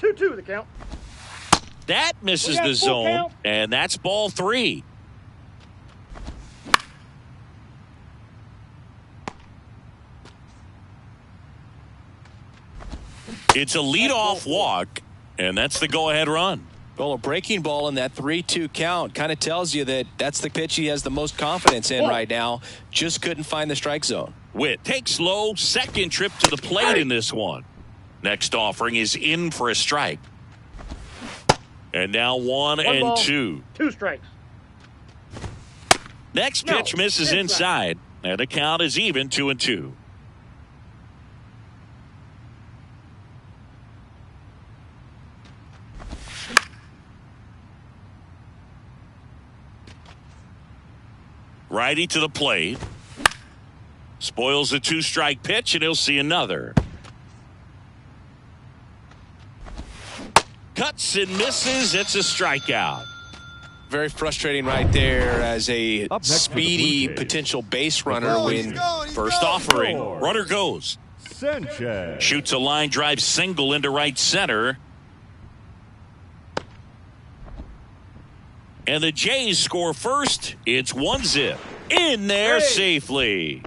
2-2 the count. That misses the zone, and that's ball 3. It's a leadoff walk, and that's the go-ahead run. Well, a breaking ball in that 3-2 count kind of tells you that that's the pitch he has the most confidence in right now. Just couldn't find the strike zone. Witt takes low, second trip to the plate in this one. Next offering is in for a strike. And now 1 and 2. 2 strikes. Next pitch misses inside, and the count is even 2-2. Righty to the plate. Spoils the 2-strike pitch, and he'll see another. Cuts and misses. It's a strikeout. Very frustrating right there as a speedy potential base runner when first offering. Runner goes. Sanchez Shoots a line drive single into right center. And the Jays score first. It's 1-0. In there safely.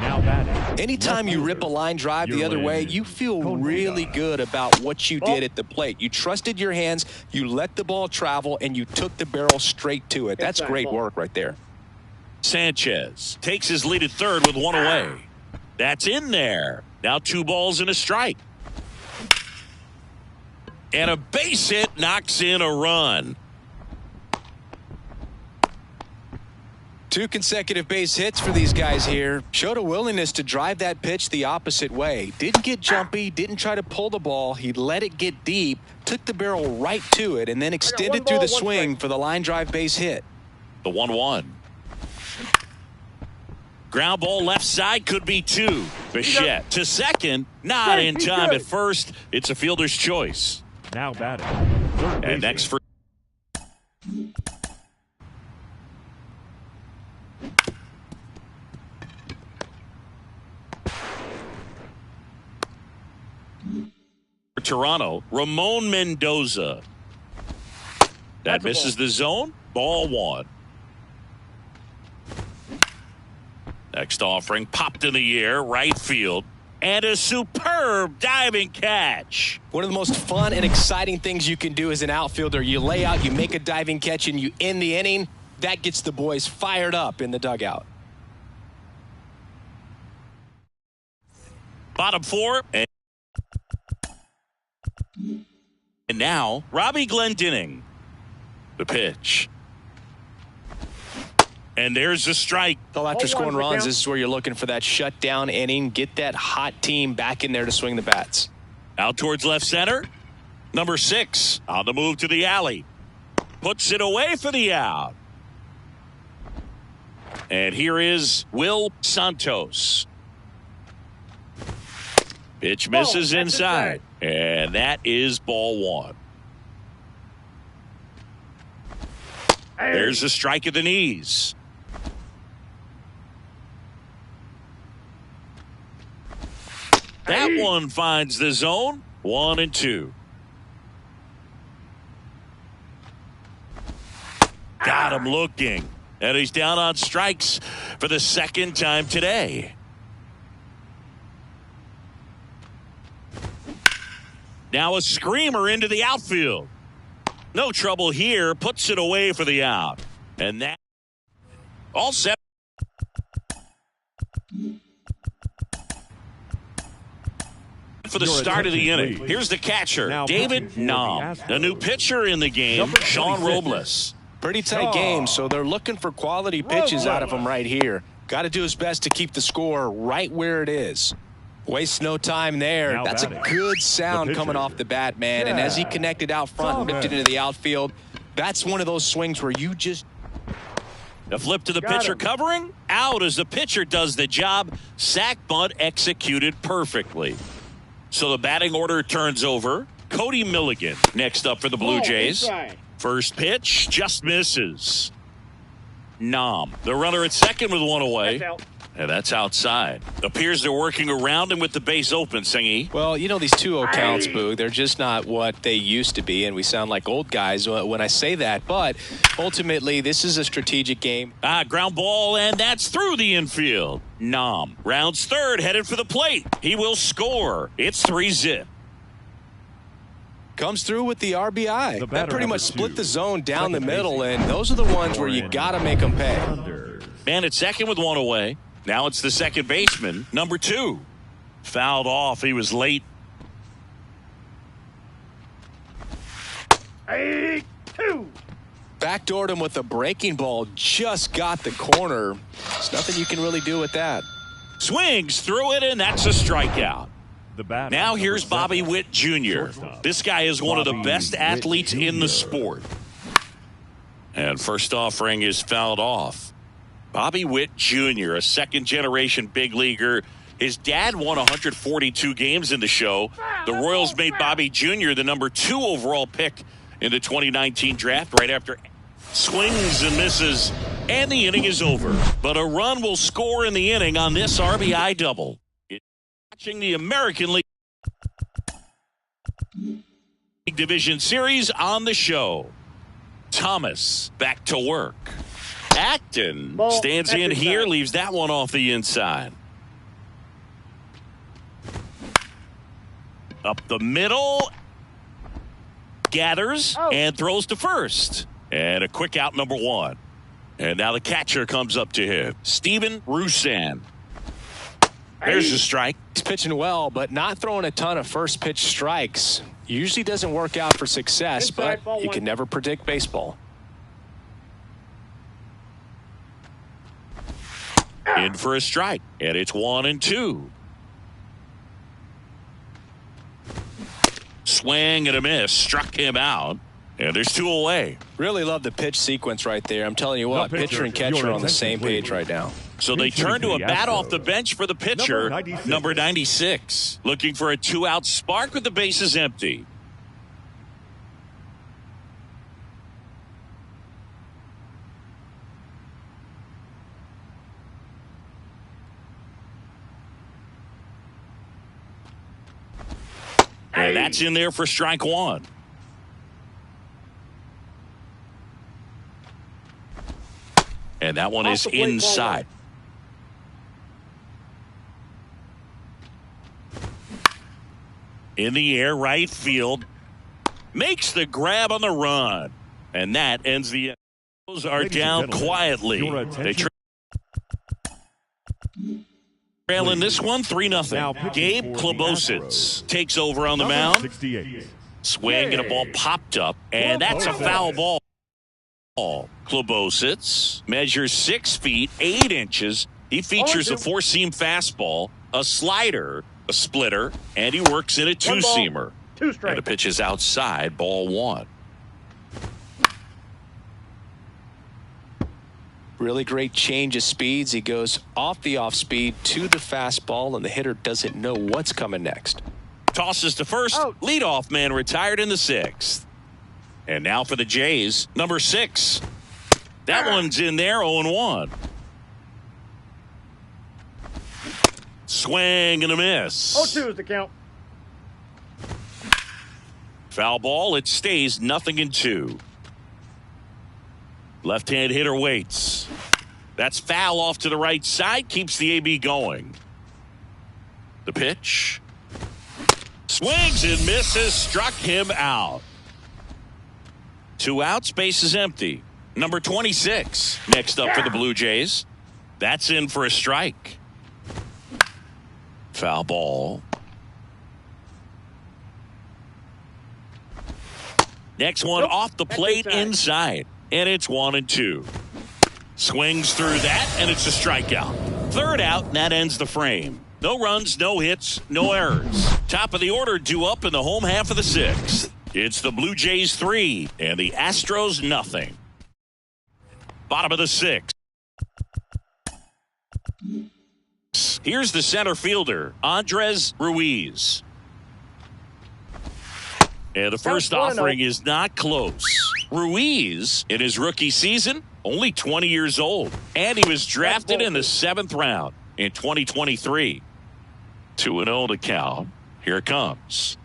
now batting. Anytime you rip a line drive the other way, you feel really good about what you did at the plate. You trusted your hands, you let the ball travel, and you took the barrel straight to it. That's great work right there. Sanchez takes his lead at third with one away. That's in there. Now 2 balls and a strike. And a base hit knocks in a run. 2 consecutive base hits for these guys here. Showed a willingness to drive that pitch the opposite way. Didn't get jumpy, didn't try to pull the ball. He let it get deep, took the barrel right to it, and then extended through the swing for the line drive base hit. The 1-1. Ground ball left side, could be 2. Bichette to second, not in time at first. It's a fielder's choice. Now batting. Third And next for Toronto, Ramon Mendoza. That misses the zone. Ball one. Next offering popped in the air, right field. And a superb diving catch. One of the most fun and exciting things you can do as an outfielder. You lay out, you make a diving catch, and you end the inning. That gets the boys fired up in the dugout. Bottom four. And now, Robbie Glendinning. The pitch. And there's the strike. So after scoring runs, this is where you're looking for that shutdown inning. Get that hot team back in there to swing the bats. Out towards left center. Number 6 on the move to the alley. Puts it away for the out. And here is Will Santos. Pitch misses inside. And that is ball one. There's a strike at the knees. That one finds the zone. 1-2. Got him looking. And he's down on strikes for the second time today. Now a screamer into the outfield. No trouble here. Puts it away for the out. And that all set. For the start of the inning. Here's the catcher, David Nam. A new pitcher in the game, Sean Robles. Pretty tight game, so they're looking for quality pitches out of him right here. Got to do his best to keep the score right where it is. Waste no time there. That's a good sound coming off the bat, man. And as he connected out front and ripped it into the outfield, that's one of those swings where you just... The flip to the pitcher covering. Out as the pitcher does the job. Sack bunt executed perfectly. So the batting order turns over. Cody Milligan next up for the Blue Jays. First pitch just misses. Nam, the runner at second with one away. And that's outside. Appears they're working around him with the base open, Singy. Well, you know, these 2-0 counts, Boog, they're just not what they used to be, and we sound like old guys when I say that. But ultimately, this is a strategic game. Ground ball, and that's through the infield. Nam rounds third, headed for the plate. He will score. It's 3-zip. Comes through with the RBI. That pretty much split the zone down the middle, and those are the ones where you got to make them pay. Man at second with one away. Now it's the second baseman, number 2. Fouled off. He was late. 8-2. Backdoored him with a breaking ball. Just got the corner. There's nothing you can really do with that. Swings through it, and that's a strikeout. Now here's Bobby Witt Jr. This guy is one of the best athletes in the sport. And first offering is fouled off. Bobby Witt Jr., a second-generation big leaguer. His dad won 142 games in the show. The Royals made Bobby Jr. the number 2 overall pick in the 2019 draft right after swings and misses. And the inning is over. But a run will score in the inning on this RBI double. Watching the American League Division Series on the show. Thomas back to work. Acton stands in here, leaves that one off the inside. Up the middle. Gathers and throws to first. And a quick out, number 1. And now the catcher comes up to him. Steven Rusan. There's the strike. He's pitching well, but not throwing a ton of first pitch strikes. Usually doesn't work out for success, but you can never predict baseball. In for a strike, and it's 1-2. Swing and a miss, struck him out, and there's 2 away. Really love the pitch sequence right there. I'm telling you what, pitcher and catcher are on the same page right now. So they turn to a bat off the bench for the pitcher, number 96, looking for a 2-out spark with the bases empty. And that's in there for strike 1. And that one is inside. In the air, right field. Makes the grab on the run. And that ends the... Those are down quietly. They trail in this one 3-0. Gabe Klobosits takes over on the mound. 68. Swing and a ball popped up. And that's a foul ball. Klobosits measures 6 feet 8 inches. He features a 4-seam fastball, a slider, a splitter, and he works in a 2-seamer. Two strikes. And the pitch is outside, ball 1. Really great change of speeds. He goes off the off speed to the fastball, and the hitter doesn't know what's coming next. Tosses to first. Out. Leadoff man retired in the 6th. And now for the Jays, number 6. That one's in there, 0-1. Swing and a miss. 0-2 is the count. Foul ball. It stays 0-2. Left-hand hitter waits. That's foul off to the right side. Keeps the AB going. The pitch. Swings and misses. Struck him out. 2 outs. Base is empty. Number 26. Next up for the Blue Jays. That's in for a strike. Foul ball. Next one off the plate inside. And it's 1-2. Swings through that, and it's a strikeout. 3rd out, and that ends the frame. No runs, no hits, no errors. Top of the order due up in the home half of the 6th. It's the Blue Jays 3 and the Astros 0. Bottom of the 6th. Here's the center fielder, Andres Ruiz. And the first offering is not close. Ruiz, in his rookie season, only 20 years old. And he was drafted in the 7th round in 2023. 2-0 to count. Here it comes.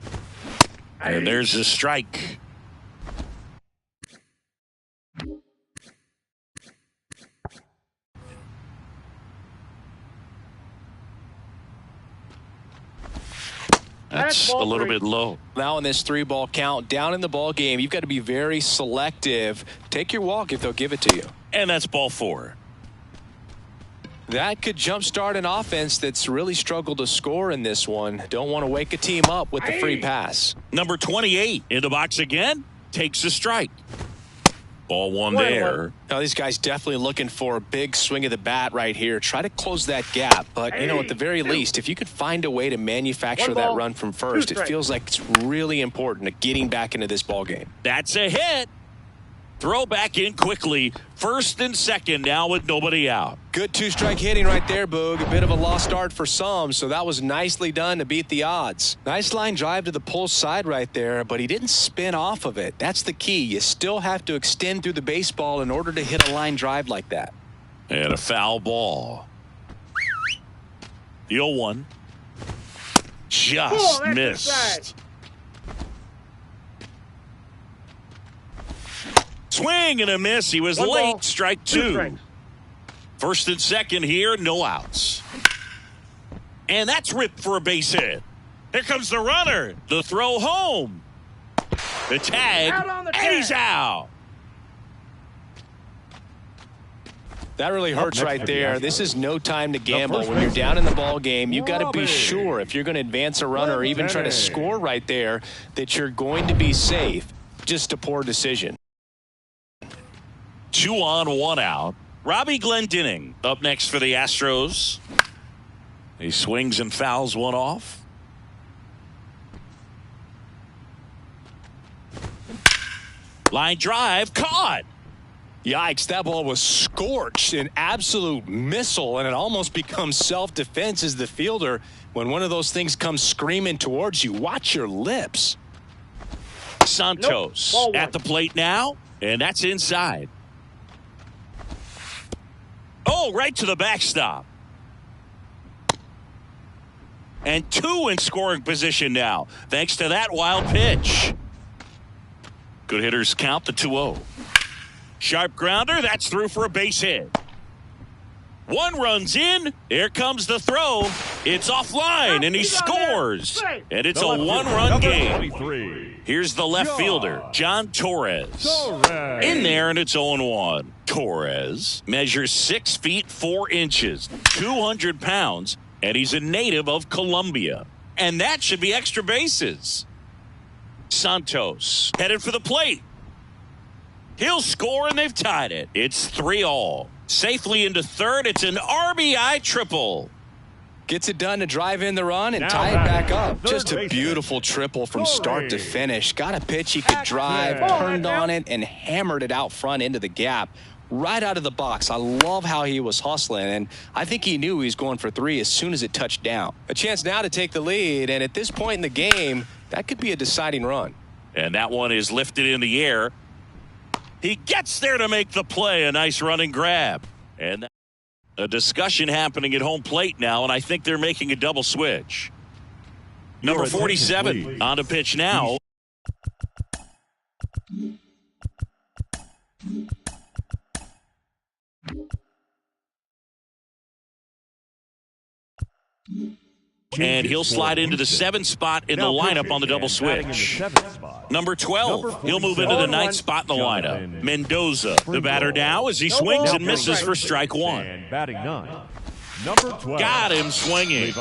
And there's a strike. That's a little bit low. Now in this 3-ball count, down in the ball game, you've got to be very selective. Take your walk if they'll give it to you. And that's ball 4. That could jumpstart an offense that's really struggled to score in this one. Don't want to wake a team up with the free pass. Number 28 in the box again. Takes a strike. Ball 1 there. Now these guys definitely looking for a big swing of the bat right here. Try to close that gap. But, you know, at the very least, if you could find a way to manufacture that run from first, it feels like it's really important to getting back into this ball game. That's a hit. Throw back in quickly. 1st and 2nd now with nobody out. Good 2-strike hitting right there, Boog. A bit of a lost start for some, so that was nicely done to beat the odds. Nice line drive to the pull side right there, but he didn't spin off of it. That's the key. You still have to extend through the baseball in order to hit a line drive like that. And a foul ball. The 0-1. Just missed. Swing and a miss. He was late. Strike 2. 1st and 2nd here. No outs. And that's ripped for a base hit. Here comes the runner. The throw home. The tag. And he's out. That really hurts right there. This is no time to gamble. When you're down in the ball game, you've got to be sure if you're going to advance a runner or even try to score right there that you're going to be safe. Just a poor decision. 2 on, 1 out. Robbie Glendening up next for the Astros. He swings and fouls one off. Line drive caught. Yikes, that ball was scorched, an absolute missile, and it almost becomes self-defense as the fielder. When one of those things comes screaming towards you, watch your lips. Santos at the plate now, and that's inside. Oh, right to the backstop. And 2 in scoring position now, thanks to that wild pitch. Good hitters count the 2-0. Sharp grounder, that's through for a base hit. One runs in. Here comes the throw. It's offline, and he scores. And it's a one-run game. 23. Here's the left fielder, John Torres. In there, and it's 0-1. Torres measures 6 feet 4 inches, 200 pounds, and he's a native of Colombia. And that should be extra bases. Santos headed for the plate. He'll score, and they've tied it. It's 3-all. Safely into third. It's an RBI triple. Gets it done to drive in the run and tie it back up. Just a beautiful triple from start to finish. Got a pitch he could drive, turned on it, and hammered it out front into the gap. Right out of the box. I love how he was hustling, and I think he knew he was going for 3 as soon as it touched down. A chance now to take the lead, and at this point in the game, that could be a deciding run. And that one is lifted in the air. He gets there to make the play. A nice running grab. And a discussion happening at home plate now, and I think they're making a double switch. Number 47 on the pitch now. And he'll slide into the 7th spot in the lineup on the double switch. Number 12, he'll move into the 9th spot in the lineup. Mendoza, the batter now, as he swings and misses for strike 1. And batting 9, number 12. Got him swinging.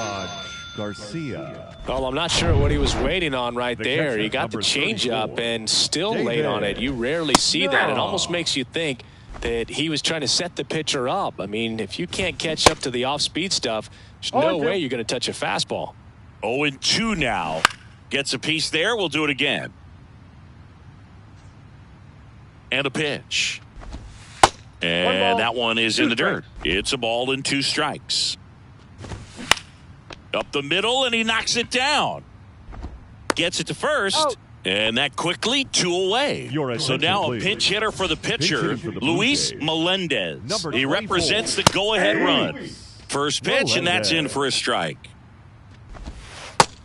Garcia. Well, I'm not sure what he was waiting on right there. He got the changeup and still laid on it. You rarely see that. It almost makes you think that he was trying to set the pitcher up. I mean, if you can't catch up to the off-speed stuff, there's no way you're going to touch a fastball. 0-2 now. Gets a piece there. We'll do it again. And a pitch. And that one is in the dirt. It's a ball and 2 strikes. Up the middle, and he knocks it down. Gets it to first. And that quickly 2 away. So now a pinch hitter for the pitcher, Luis Melendez. He represents the go-ahead run. First pitch, and that's in for a strike.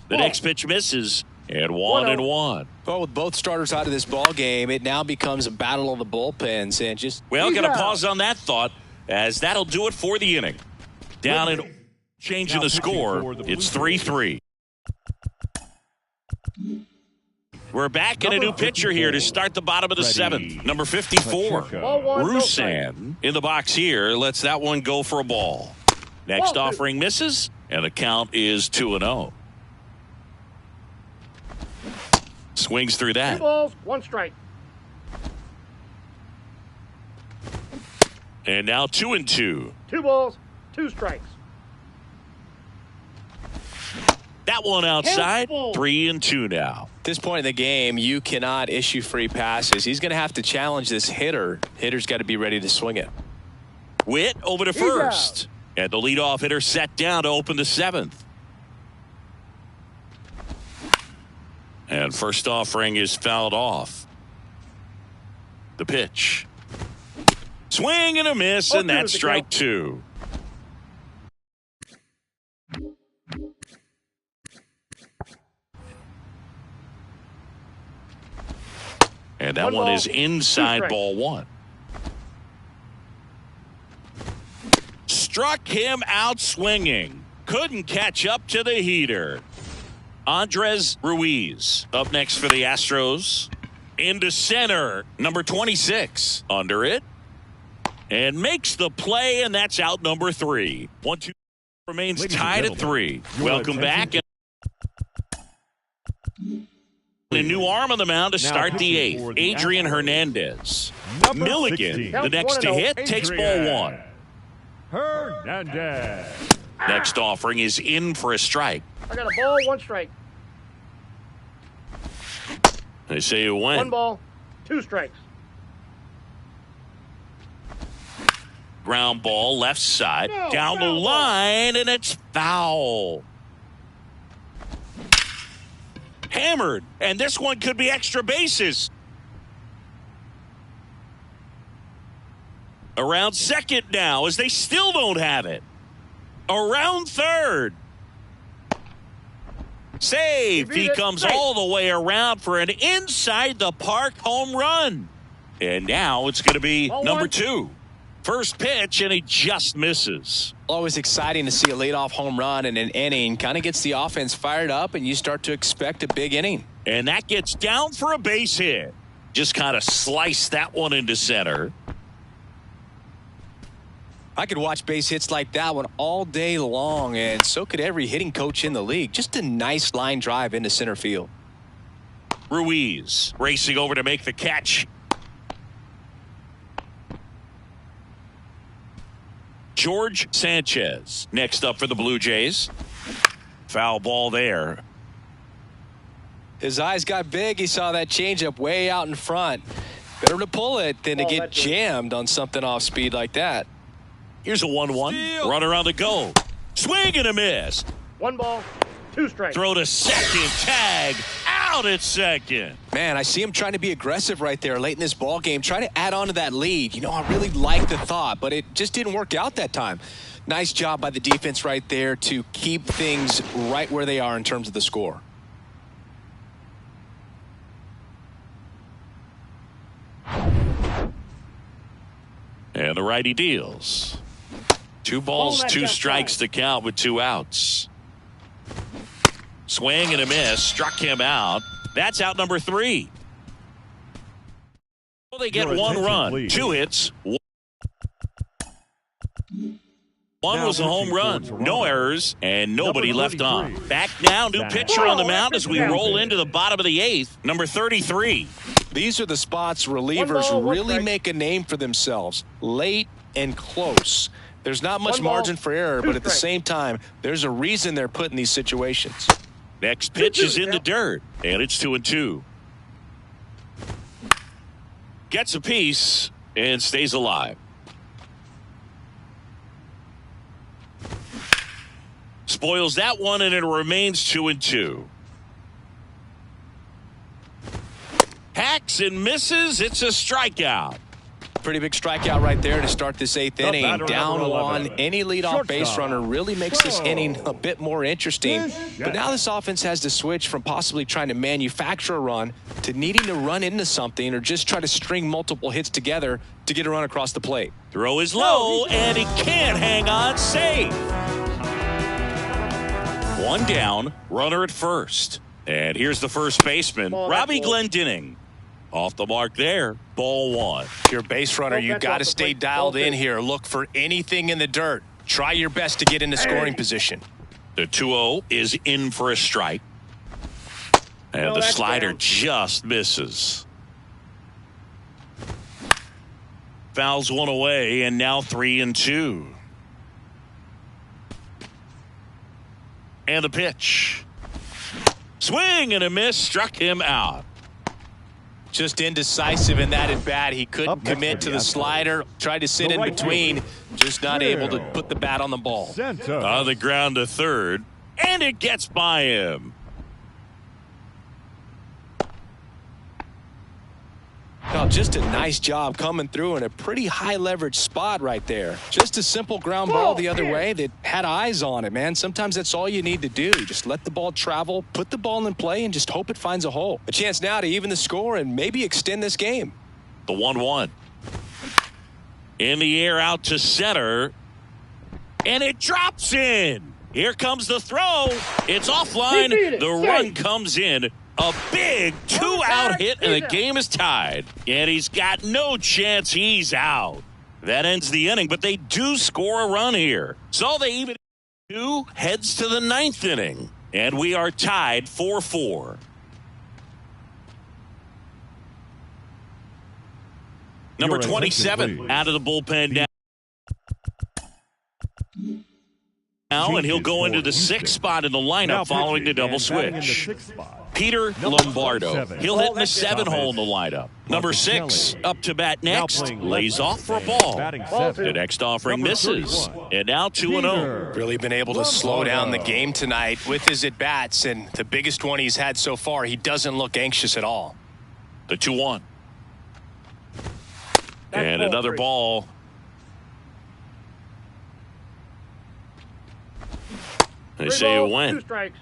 The next pitch misses, and 1-1. Well, with both starters out of this ball game, it now becomes a battle of the bullpens, and just got to pause on that thought, as that'll do it for the inning. Down and changing the score. It's 3-3. We're back in a new pitcher here to start the bottom of the 7th. Number 54, Rusan in the box here. Lets that one go for a ball. Next offering misses, and the count is 2-0. Swings through that. 2 balls, 1 strike. And now 2-2. 2 balls, 2 strikes. That one outside. 3-2 now. At this point in the game, you cannot issue free passes. He's going to have to challenge this hitter. Hitter's got to be ready to swing it. Witt over to first. And the leadoff hitter set down to open the 7th. And first offering is fouled off. The pitch. Swing and a miss, and that's strike 2. And that one is inside ball 1. Struck him out swinging. Couldn't catch up to the heater. Andres Ruiz up next for the Astros. Into center. Number 26. Under it. And makes the play, and that's out number 3. 1-2 remains tied at 3. Welcome back. A new arm on the mound to start the 8th. Adrian Hernandez. Milligan, the next to hit, takes ball 1. Hernandez. Next offering is in for a strike. I got a ball, 1 strike. They say you win. 1 ball, 2 strikes. Ground ball, left side, down the line, and it's foul. Hammered, and this one could be extra bases. Around second now, as they still don't have it. Around third. Saved. He comes all the way around for an inside the park home run. And now it's going to be number 2. First pitch, and he just misses. Always exciting to see a leadoff home run in an inning. Kind of gets the offense fired up, and you start to expect a big inning. And that gets down for a base hit. Just kind of sliced that one into center. I could watch base hits like that one all day long, and so could every hitting coach in the league. Just a nice line drive into center field. Ruiz racing over to make the catch. George Sanchez next up for the Blue Jays. Foul ball there. His eyes got big. He saw that changeup way out in front. Better to pull it than to get jammed on something off speed like that. Here's a 1-1. Runner on the go. Swing and a miss. 1 ball, 2 strikes. Throw to second. Tag. Out at second. Man, I see him trying to be aggressive right there late in this ball game, trying to add on to that lead. You know, I really like the thought, but it just didn't work out that time. Nice job by the defense right there to keep things right where they are in terms of the score. And the righty deals. 2 balls, 2 strikes to count with 2 outs. Swing and a miss. Struck him out. That's out number 3. Well, they get 1 run. Please. 2 hits. 1 was a home run. No errors and nobody left on. Back now, new pitcher on the mound as we roll into the bottom of the 8th. Number 33. These are the spots relievers really make a name for themselves. Late and close. There's not much margin for error, but at the same time, there's a reason they're put in these situations. Next pitch is in the dirt, and it's 2-2. Gets a piece and stays alive. Spoils that one, and it remains 2-2. Hacks and misses. It's a strikeout. Pretty big strikeout right there to start this 8th inning. Down 1. Any leadoff base runner really makes this inning a bit more interesting. But now this offense has to switch from possibly trying to manufacture a run to needing to run into something or just try to string multiple hits together to get a run across the plate. Throw is low, and he can't hang on. Safe. 1 down, runner at first. And here's the first baseman, Robbie Glendening. Off the mark there, ball 1. If you're a base runner, you got to stay dialed in here. Look for anything in the dirt. Try your best to get into scoring position. The 2-0 is in for a strike. And the slider just misses. Fouls 1 away, and now 3-2. And the pitch. Swing and a miss, struck him out. Just indecisive in that at bat. He couldn't commit to the slider. Tried to sit in between. Just not able to put the bat on the ball. On the ground to third. And it gets by him. Now, just a nice job coming through in a pretty high leverage spot right there. Just a simple ground ball the other way that had eyes on it, man. Sometimes that's all you need to do. Just let the ball travel, put the ball in play, and just hope it finds a hole. A chance now to even the score and maybe extend this game. The 1-1. In the air out to center. And it drops in. Here comes the throw. It's offline. The run comes in. A big 2-out hit, and the game is tied. And he's got no chance. He's out. That ends the inning, but they do score a run here. So they even 2 heads to the 9th inning. And we are tied 4-4. Number 27 out of the bullpen now, and he'll go into the 6th spot in the lineup following the double switch. Peter Lombardo. He'll hit in the 7-hole in the lineup. Number 6 up to bat next. Lays off for a ball. The next offering misses. And now 2-0. Really been able to slow down the game tonight with his at-bats, and the biggest one he's had so far, he doesn't look anxious at all. The 2-1. And another ball. They say it went. 2 strikes.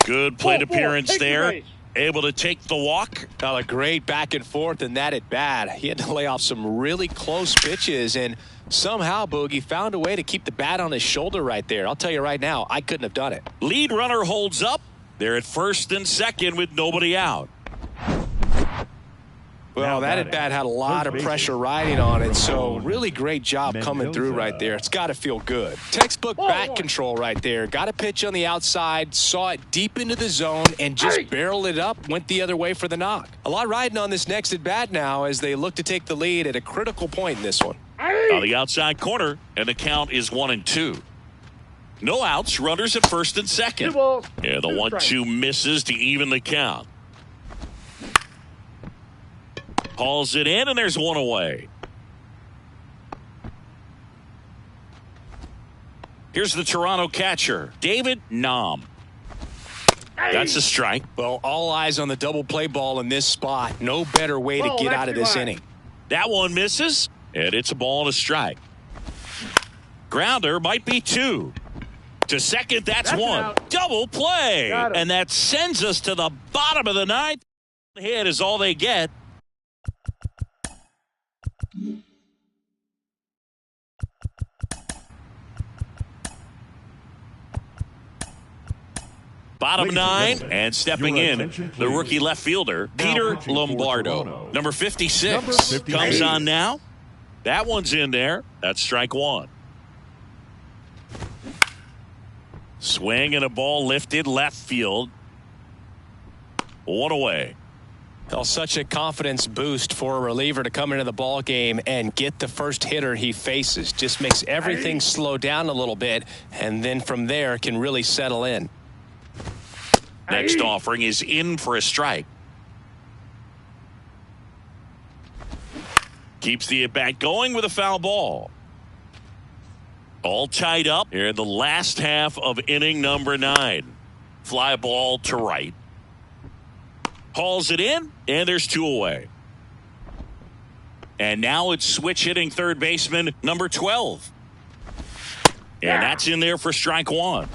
Good plate Ball, appearance take the there. base. Able to take the walk. A great back and forth, and that at bat. He had to lay off some really close pitches, and somehow Boogie found a way to keep the bat on his shoulder right there. I'll tell you right now, I couldn't have done it. Lead runner holds up. They're at first and second with nobody out. Well, that at bat had a lot of pressure riding on it, so really great job coming through right there. It's got to feel good. Textbook bat control right there. Got a pitch on the outside, saw it deep into the zone, and just barreled it up, went the other way for the knock. A lot riding on this next at bat now as they look to take the lead at a critical point in this one. On the outside corner, and the count is 1-2. No outs, runners at first and second. 2 balls. Yeah, the 2 1-2 strikes. misses to even the count. Hauls it in, and there's one away. Here's the Toronto catcher, David Nam. That's a strike. Well, all eyes on the double play ball in this spot. No better way to get out of this inning. That one misses, and it's a ball and a strike. Grounder might be 2. To second, that's 1. out. Double play. Got him. And that sends us to the bottom of the ninth. Hit is all they get. Bottom 9, and stepping in, the rookie left fielder, Peter Lombardo. Number 56 comes on now. That one's in there. That's strike 1. Swing and a ball lifted left field. 1 away. Well, such a confidence boost for a reliever to come into the ball game and get the first hitter he faces. Just makes everything slow down a little bit, and then from there can really settle in. Next offering is in for a strike. Keeps the at-bat going with a foul ball. All tied up here in the last half of inning number 9. Fly ball to right. Hauls it in, and there's 2 away. And now it's switch hitting third baseman number 12. And that's in there for strike 1.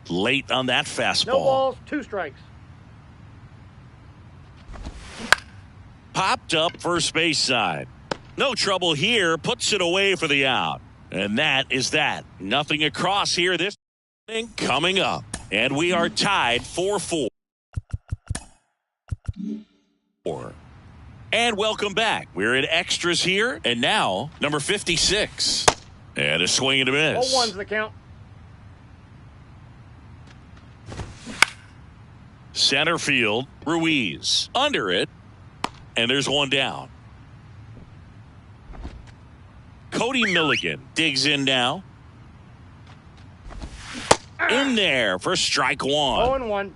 Late on that fastball. No balls, 2 strikes. Popped up first base side. No trouble here. Puts it away for the out. And that is that. Nothing across here this inning coming up. And we are tied 4-4. And welcome back. We're in extras here. And now, number 56. And a swing and a miss. 0-1's the count. Center field, Ruiz. Under it. And there's one down. Cody Milligan digs in now. In there for strike 1. 0-1.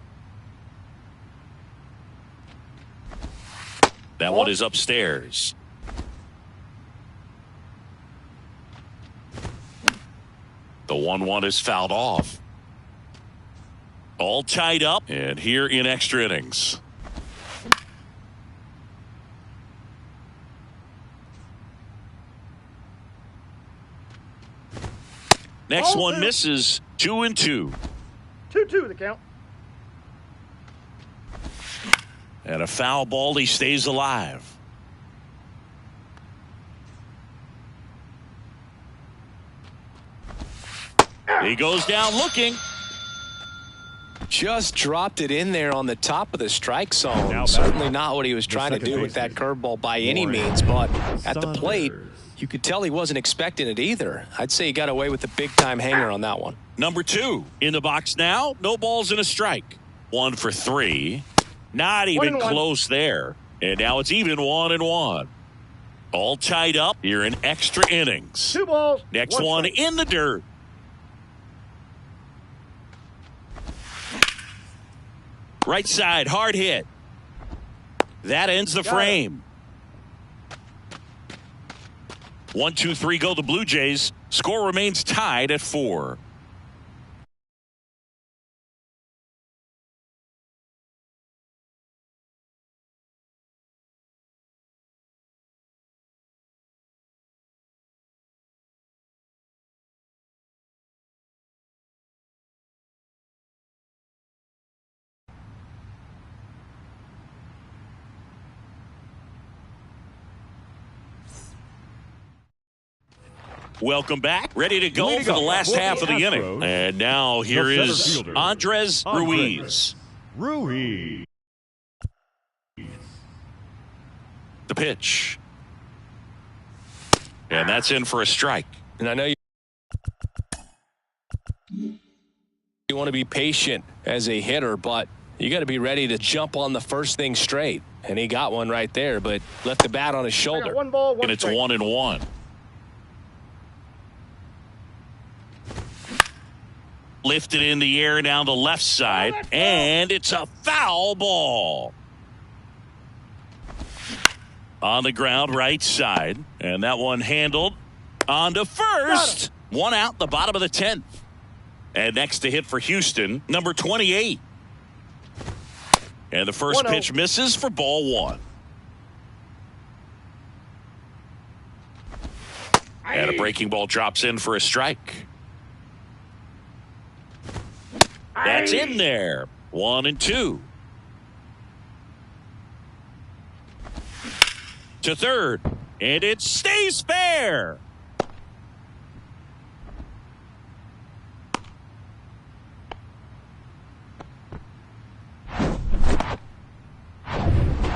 That one is upstairs. The 1-1 is fouled off. All tied up, and here in extra innings. Next Ball one 2. misses. 2-2. 2-2 the count. And a foul ball, he stays alive. He goes down looking. Just dropped it in there on the top of the strike zone. Certainly not what he was trying to do with that curveball by any means, but at the plate, you could tell he wasn't expecting it either. I'd say he got away with the big-time hanger on that one. Number 2 in the box now. No balls and a strike. 1 for 3. Not even 1-1. close there. And now it's even 1-1. All tied up here in extra innings. 2 balls. Next 1 one strike. in the dirt. Right side, hard hit. That ends the frame. 1, 2, 3 go the Blue Jays. Score remains tied at 4. Welcome back. Ready to go for the last half of the inning. And now here is Andres Ruiz. The pitch. And that's in for a strike. And I know you want to be patient as a hitter, but you got to be ready to jump on the first thing straight. And he got one right there, but left the bat on his shoulder. 1 ball, 1 and it's strike. 1-1. Lifted in the air down the left side, and it's a foul ball. On the ground, right side, and that one handled on to first. One out, the bottom of the 10th. And next to hit for Houston, number 28. And the first pitch misses for ball 1. And a breaking ball drops in for a strike. That's in there. 1-2. To third, and it stays fair.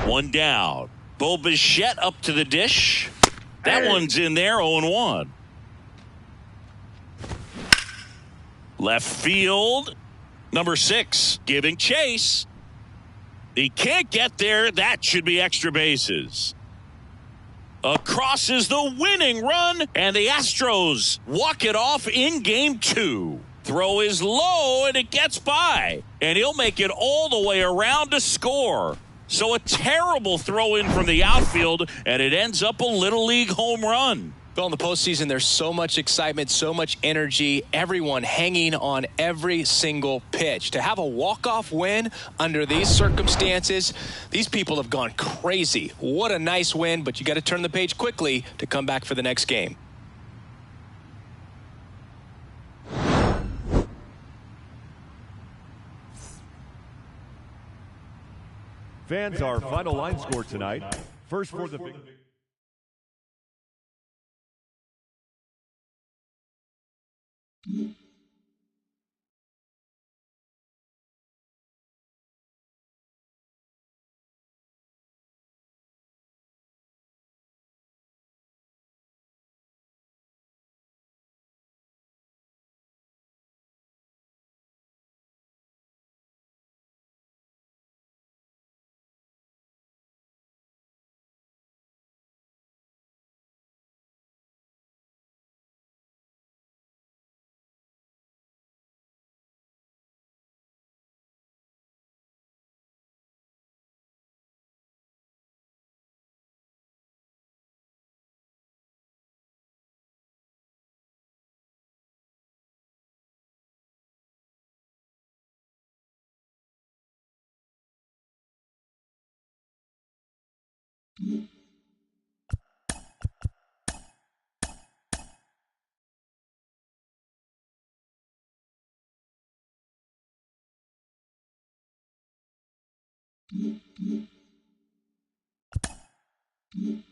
One down. Bo Bichette up to the dish. That one's in there, 0-1. Left field, number 6, giving chase. He can't get there. That should be extra bases. Across is the winning run, and the Astros walk it off in game 2. Throw is low, and it gets by. And he'll make it all the way around to score. So a terrible throw in from the outfield, and it ends up a Little League home run. Well, in the postseason, there's so much excitement, so much energy, everyone hanging on every single pitch. To have a walk-off win under these circumstances, these people have gone crazy. What a nice win, but you got to turn the page quickly to come back for the next game. Fans, our final line score tonight. First for the Mm-hmm.